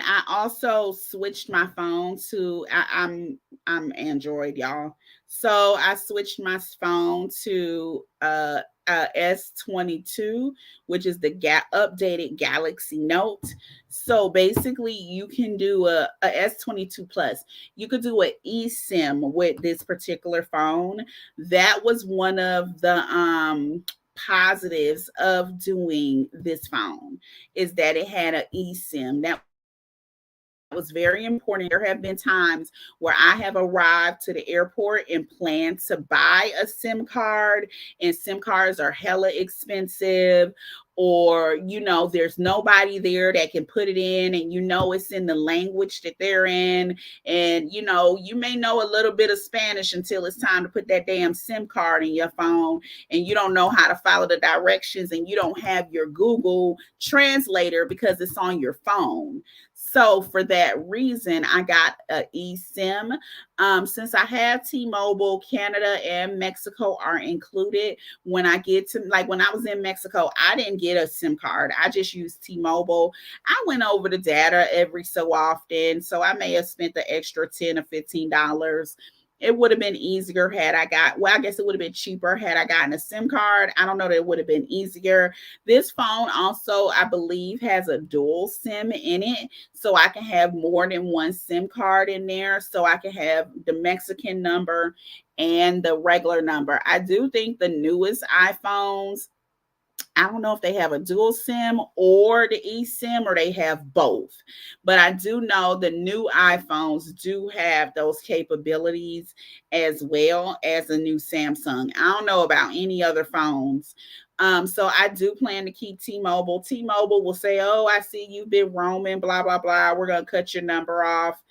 I also switched my phone to I'm Android, y'all. So I switched my phone to S22, which is the updated Galaxy Note. So basically, you can do a S22 Plus. You could do an eSIM with this particular phone. That was one of the positives of doing this phone, is that it had an eSIM. That was very important. There have been times where I have arrived to the airport and planned to buy a SIM card, and SIM cards are hella expensive, or there's nobody there that can put it in, and it's in the language that they're in, and you may know a little bit of Spanish until it's time to put that damn SIM card in your phone, and you don't know how to follow the directions, and you don't have your Google translator because it's on your phone. So for that reason, I got a eSIM. Since I have T-Mobile, Canada and Mexico are included. When I get to, like, when I was in Mexico, I didn't get a SIM card. I just used T-Mobile. I went over the data every so often, so I may have spent the extra $10 or $15. It would have been easier had I got, well, I guess it would have been cheaper had I gotten a SIM card. I don't know that it would have been easier. This phone also, I believe, has a dual SIM in it. So I can have more than one SIM card in there. So I can have the Mexican number and the regular number. I do think the newest iPhones, I don't know if they have a dual SIM or the eSIM, or they have both. But I do know the new iPhones do have those capabilities as well as the new Samsung. I don't know about any other phones. So I do plan to keep T-Mobile. T-Mobile will say, "Oh, I see you've been roaming, blah, blah, blah. We're going to cut your number off."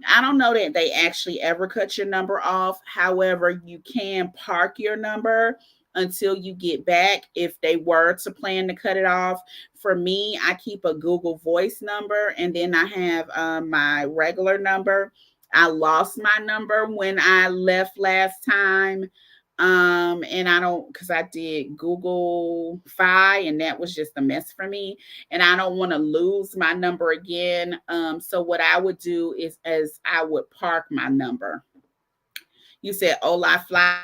I don't know that they actually ever cut your number off. However, you can park your number until you get back if they were to plan to cut it off. For me, I keep a Google Voice number, and then I have my regular number. I lost my number when I left last time. And I don't, because I did Google Fi, and that was just a mess for me, and I don't want to lose my number again. So what I would do is, as I would park my number. You said Ola Fly.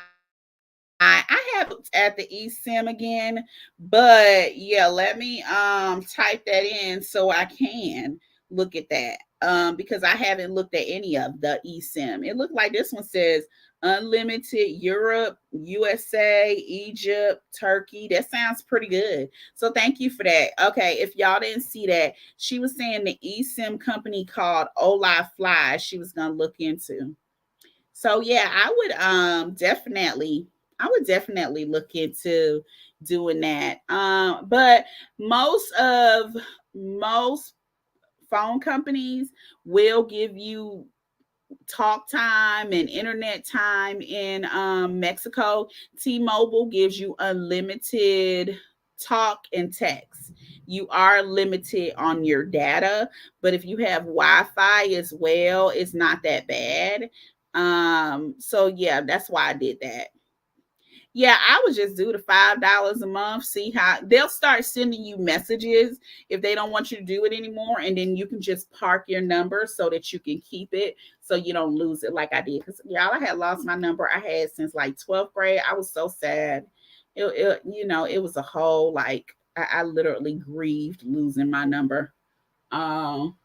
I have looked at the eSIM again, but yeah, let me type that in so I can look at that. Because I haven't looked at any of the eSIM. It looked like this one says unlimited Europe, USA, Egypt, Turkey. That sounds pretty good. So thank you for that. Okay, if y'all didn't see that, she was saying the eSIM company called Ola Fly she was gonna look into. So yeah, I would definitely look into doing that. But most phone companies will give you talk time and internet time in Mexico. T-Mobile gives you unlimited talk and text. You are limited on your data, but if you have Wi-Fi as well, it's not that bad. So yeah, that's why I did that. Yeah, I would just do the $5 a month. See how they'll start sending you messages if they don't want you to do it anymore, and then you can just park your number so that you can keep it, so you don't lose it like I did. Because y'all, I had lost my number I had since like 12th grade. I was so sad. It was a whole, like, I literally grieved losing my number. Um,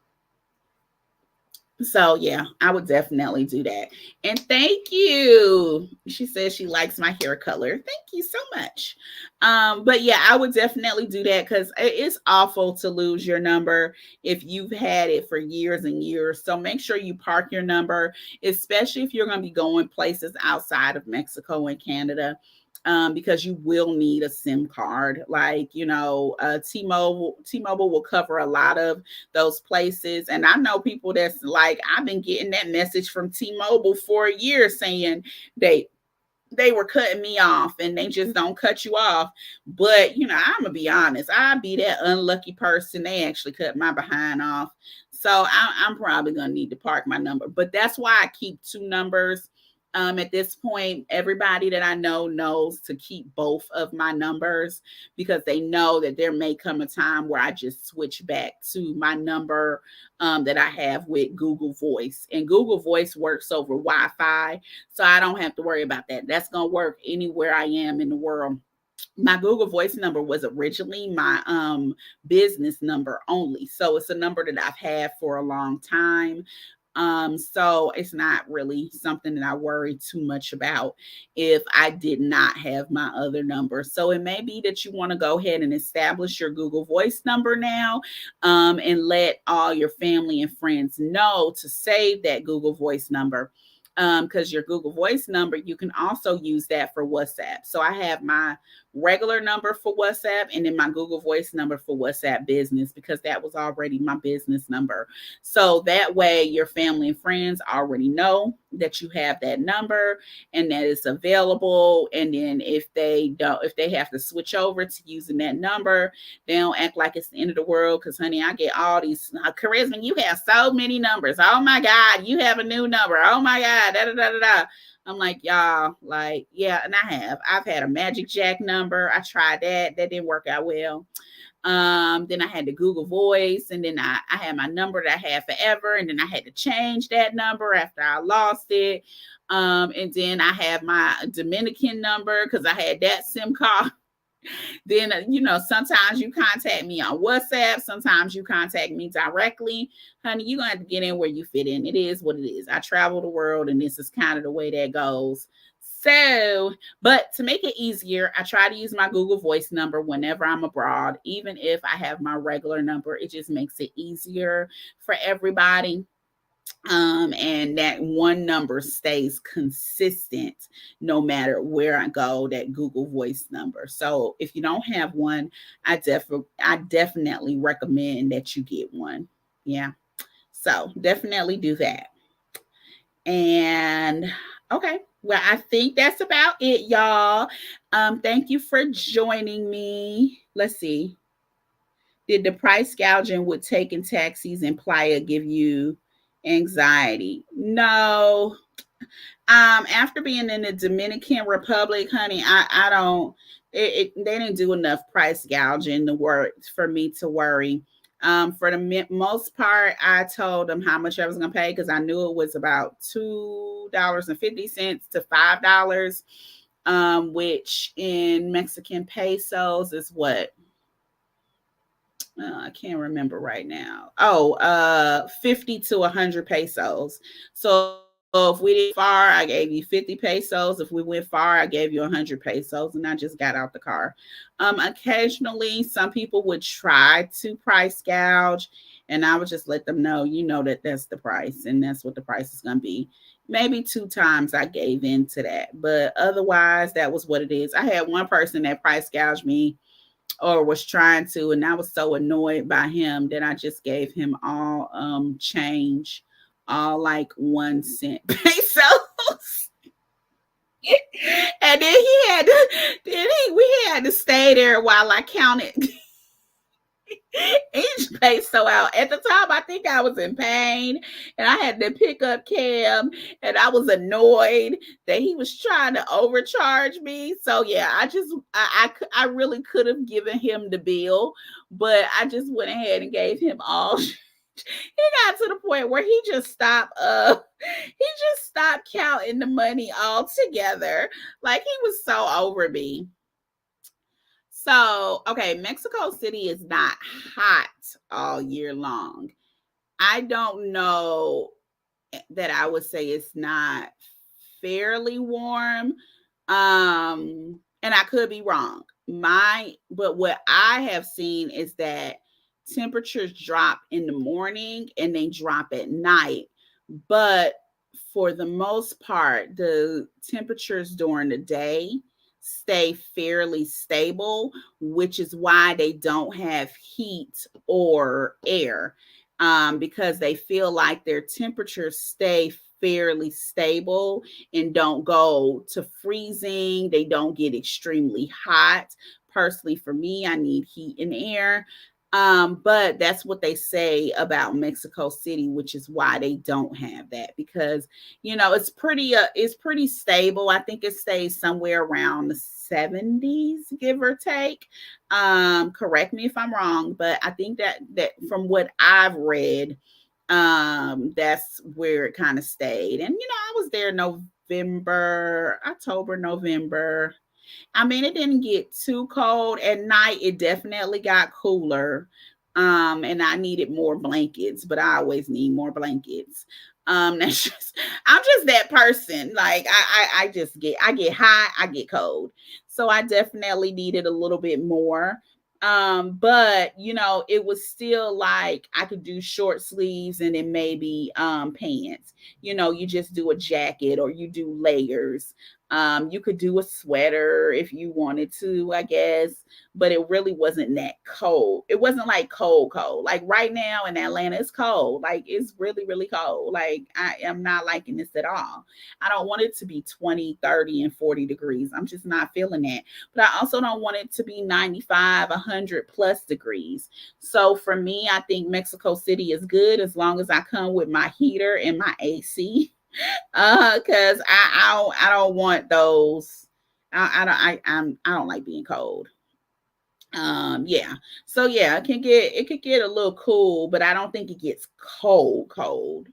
so yeah, I would definitely do that. And thank you. She says she likes my hair color. Thank you so much. But yeah, I would definitely do that, because it's awful to lose your number if you've had it for years and years. So make sure you park your number, especially if you're going to be going places outside of Mexico and Canada. Because you will need a SIM card. Like, T-Mobile will cover a lot of those places. And I know people that's like, I've been getting that message from T-Mobile for a year saying they were cutting me off, and they just don't cut you off. But I'm gonna be honest, I'd be that unlucky person they actually cut my behind off. So I'm probably gonna need to park my number. But that's why I keep two numbers. At this point, everybody that I know knows to keep both of my numbers, because they know that there may come a time where I just switch back to my number that I have with Google Voice. And Google Voice works over Wi-Fi, so I don't have to worry about that. That's going to work anywhere I am in the world. My Google Voice number was originally my business number only. So it's a number that I've had for a long time. So it's not really something that I worry too much about if I did not have my other number. So it may be that you want to go ahead and establish your Google Voice number now, and let all your family and friends know to save that Google Voice number. Because your Google Voice number, you can also use that for WhatsApp. So I have my regular number for WhatsApp and then my Google Voice number for WhatsApp business, because that was already my business number. So that way your family and friends already know that you have that number and that it's available. And then if they have to switch over to using that number, they don't act like it's the end of the world. Cause honey, I get all these, Charisma, you have so many numbers. Oh my God, you have a new number. Oh my God, da da da da da. I'm like, y'all, like, yeah, and I've had a Magic Jack number. I tried that. That didn't work out well. Then I had the Google Voice, and then I had my number that I had forever, and then I had to change that number after I lost it. And then I have my Dominican number because I had that SIM card. Then, sometimes you contact me on WhatsApp. Sometimes you contact me directly. Honey, you're going to have to get in where you fit in. It is what it is. I travel the world, and this is kind of the way that goes. So, but to make it easier, I try to use my Google Voice number whenever I'm abroad, even if I have my regular number. It just makes it easier for everybody. And that one number stays consistent no matter where I go, that Google Voice number. So if you don't have one, I definitely recommend that you get one. Yeah. So definitely do that. And okay, well, I think that's about it, y'all. Thank you for joining me. Let's see. Did the price gouging with taking taxis in Playa give you anxiety? No. After being in the Dominican Republic, honey, I don't. They didn't do enough price gouging to work for me to worry. For the most part, I told them how much I was gonna pay because I knew it was about $2.50 to $5, which in Mexican pesos is what, I can't remember right now. 50 to 100 pesos. So if we did far, I gave you 50 pesos. If we went far, I gave you 100 pesos, and I just got out the car. Occasionally, some people would try to price gouge, and I would just let them know, that that's the price, and that's what the price is going to be. Maybe 2 times I gave in to that, but otherwise, that was what it is. I had one person that price gouged me or was trying to, and I was so annoyed by him that I just gave him all change, all like 1 cent pesos. And then we had to stay there while I counted each peso out. At the time, I think I was in pain, and I had to pick up Cam, and I was annoyed that he was trying to overcharge me. So yeah, I really could have given him the bill, but I just went ahead and gave him all. He got to the point where he just stopped counting the money altogether. Like, he was so over me. So, okay, Mexico City is not hot all year long. I don't know that I would say it's not fairly warm. And I could be wrong. But what I have seen is that temperatures drop in the morning and they drop at night. But for the most part, the temperatures during the day stay fairly stable, which is why they don't have heat or air, because they feel like their temperatures stay fairly stable and don't go to freezing. They don't get extremely hot. Personally, for me, I need heat and air. But that's what they say about Mexico City, which is why they don't have that, because it's pretty stable. I think it stays somewhere around the 70s, give or take. Correct me if I'm wrong, but I think that from what I've read, that's where it kind of stayed. And I was there October, November. I mean, it didn't get too cold at night. It definitely got cooler. And I needed more blankets, but I always need more blankets. That's just I'm just that person. Like I just I get hot, I get cold. So I definitely needed a little bit more. But it was still like I could do short sleeves and then maybe pants. You just do a jacket or you do layers. You could do a sweater if you wanted to, I guess, but it really wasn't that cold. It wasn't like cold, cold. Like right now in Atlanta, it's cold. Like it's really, really cold. Like I am not liking this at all. I don't want it to be 20, 30, and 40 degrees. I'm just not feeling that. But I also don't want it to be 95, 100 plus degrees. So for me, I think Mexico City is good as long as I come with my heater and my AC. Because I don't want those. I don't like being cold. Yeah. So yeah, it could get a little cool, but I don't think it gets cold.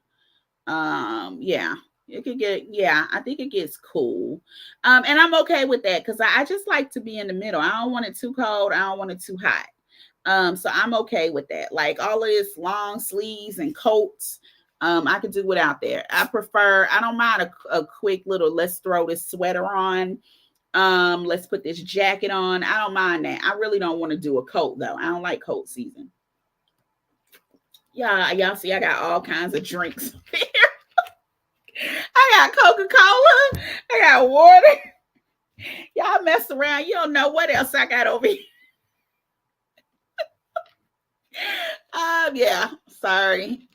Yeah. I think it gets cool. And I'm okay with that because I just like to be in the middle. I don't want it too cold, I don't want it too hot. So I'm okay with that. Like all of this long sleeves and coats, I could do without that. I don't mind a quick little let's throw this sweater on. Let's put this jacket on. I don't mind that. I really don't want to do a coat though. I don't like coat season. Yeah, y'all see I got all kinds of drinks here. I got Coca-Cola. I got water. Y'all mess around. You don't know what else I got over here. Yeah, sorry.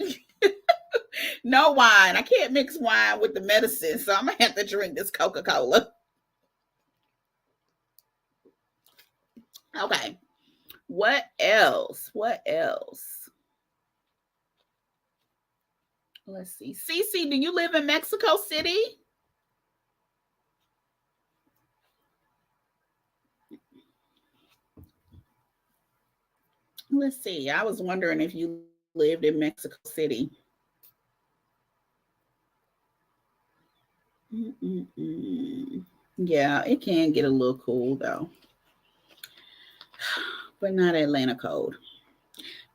No wine. I can't mix wine with the medicine, so I'm gonna have to drink this Coca-Cola. Okay. What else? What else? Let's see. Cece, do you live in Mexico City? Let's see. I was wondering if you lived in Mexico City. Mm-mm-mm. Yeah, it can get a little cool though, but not Atlanta cold.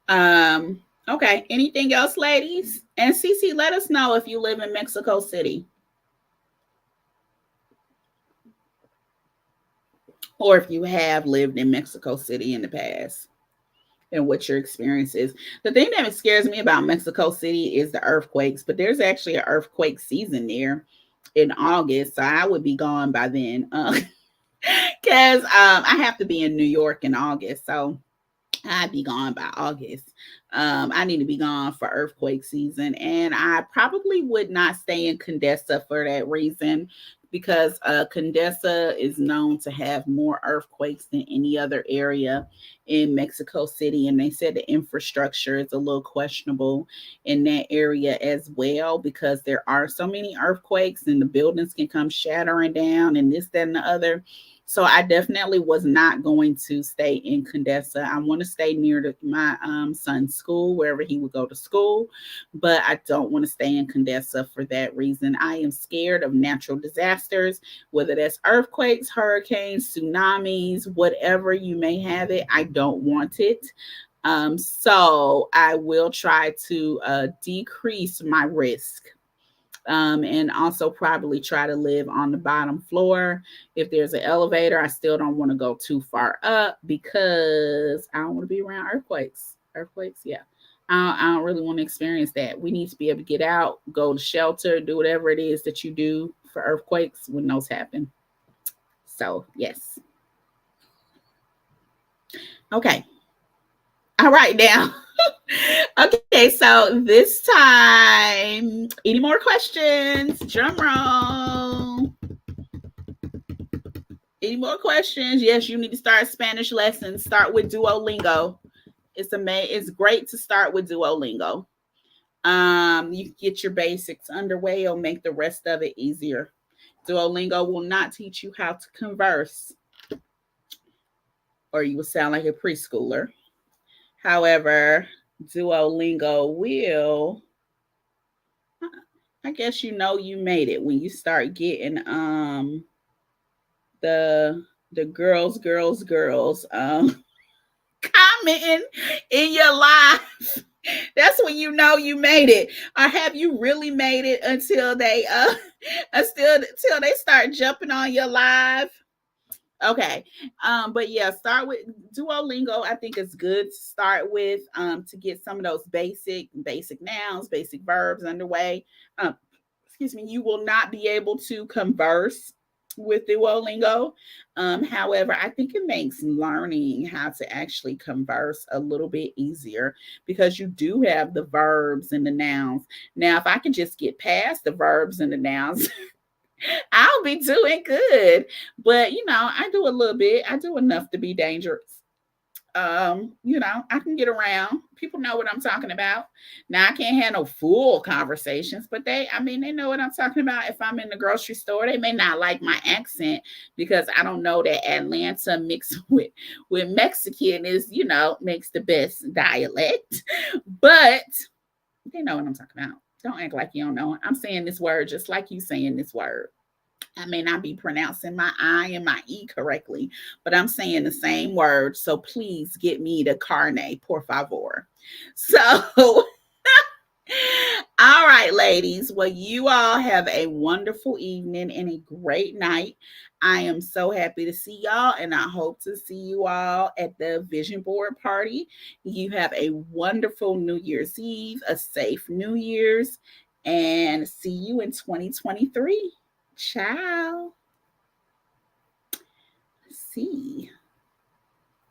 Um, okay. Anything else, ladies? And Cece, let us know if you live in Mexico City or if you have lived in Mexico City in the past and what your experience is. The thing that scares me about Mexico City is the earthquakes, but there's actually an earthquake season there in August, so I would be gone by then. Because I have to be in New York in August, so I'd be gone by August. I need to be gone for earthquake season, and I probably would not stay in Condesa for that reason because Condesa is known to have more earthquakes than any other area in Mexico City, and they said the infrastructure is a little questionable in that area as well because there are so many earthquakes and the buildings can come shattering down and this, that, and the other. So I definitely was not going to stay in Condesa. I want to stay near my son's school, wherever he would go to school, but I don't want to stay in Condesa for that reason. I am scared of natural disasters, whether that's earthquakes, hurricanes, tsunamis, whatever you may have it. I don't want it. So I will try to decrease my risk, and also probably try to live on the bottom floor. If there's an elevator, I still don't want to go too far up because I don't want to be around earthquakes. Earthquakes, yeah. I don't really want to experience that. We need to be able to get out, go to shelter, do whatever it is that you do for earthquakes when those happen. So, yes. Okay. All right, now. Okay, so this time, any more questions? Drum roll. Any more questions? Yes, you need to start Spanish lessons. Start with Duolingo. It's great to start with Duolingo. You get your basics underway. It'll make the rest of it easier. Duolingo will not teach you how to converse, or you will sound like a preschooler. However, Duolingo will. I guess you made it when you start getting the girls commenting in your live. That's when you know you made it. Or have you really made it until they until they start jumping on your live? Okay. But yeah, start with Duolingo. I think it's good to start with to get some of those basic nouns, basic verbs underway. Excuse me, you will not be able to converse with Duolingo. However, I think it makes learning how to actually converse a little bit easier because you do have the verbs and the nouns. Now, if I can just get past the verbs and the nouns, I'll be doing good. But I do a little bit. I do enough to be dangerous. I can get around. People know what I'm talking about. Now I can't have no full conversations, but they know what I'm talking about. If I'm in the grocery store, they may not like my accent because I don't know that Atlanta mixed with Mexican is, makes the best dialect. But they know what I'm talking about. Don't act like you don't know. I'm saying this word just like you saying this word. I may not be pronouncing my I and my E correctly, but I'm saying the same word. So please get me the carne, por favor. So, all right, ladies. Well, you all have a wonderful evening and a great night. I am so happy to see y'all, and I hope to see you all at the vision board party. You have a wonderful New Year's Eve, a safe New Year's, and see you in 2023. Ciao. See.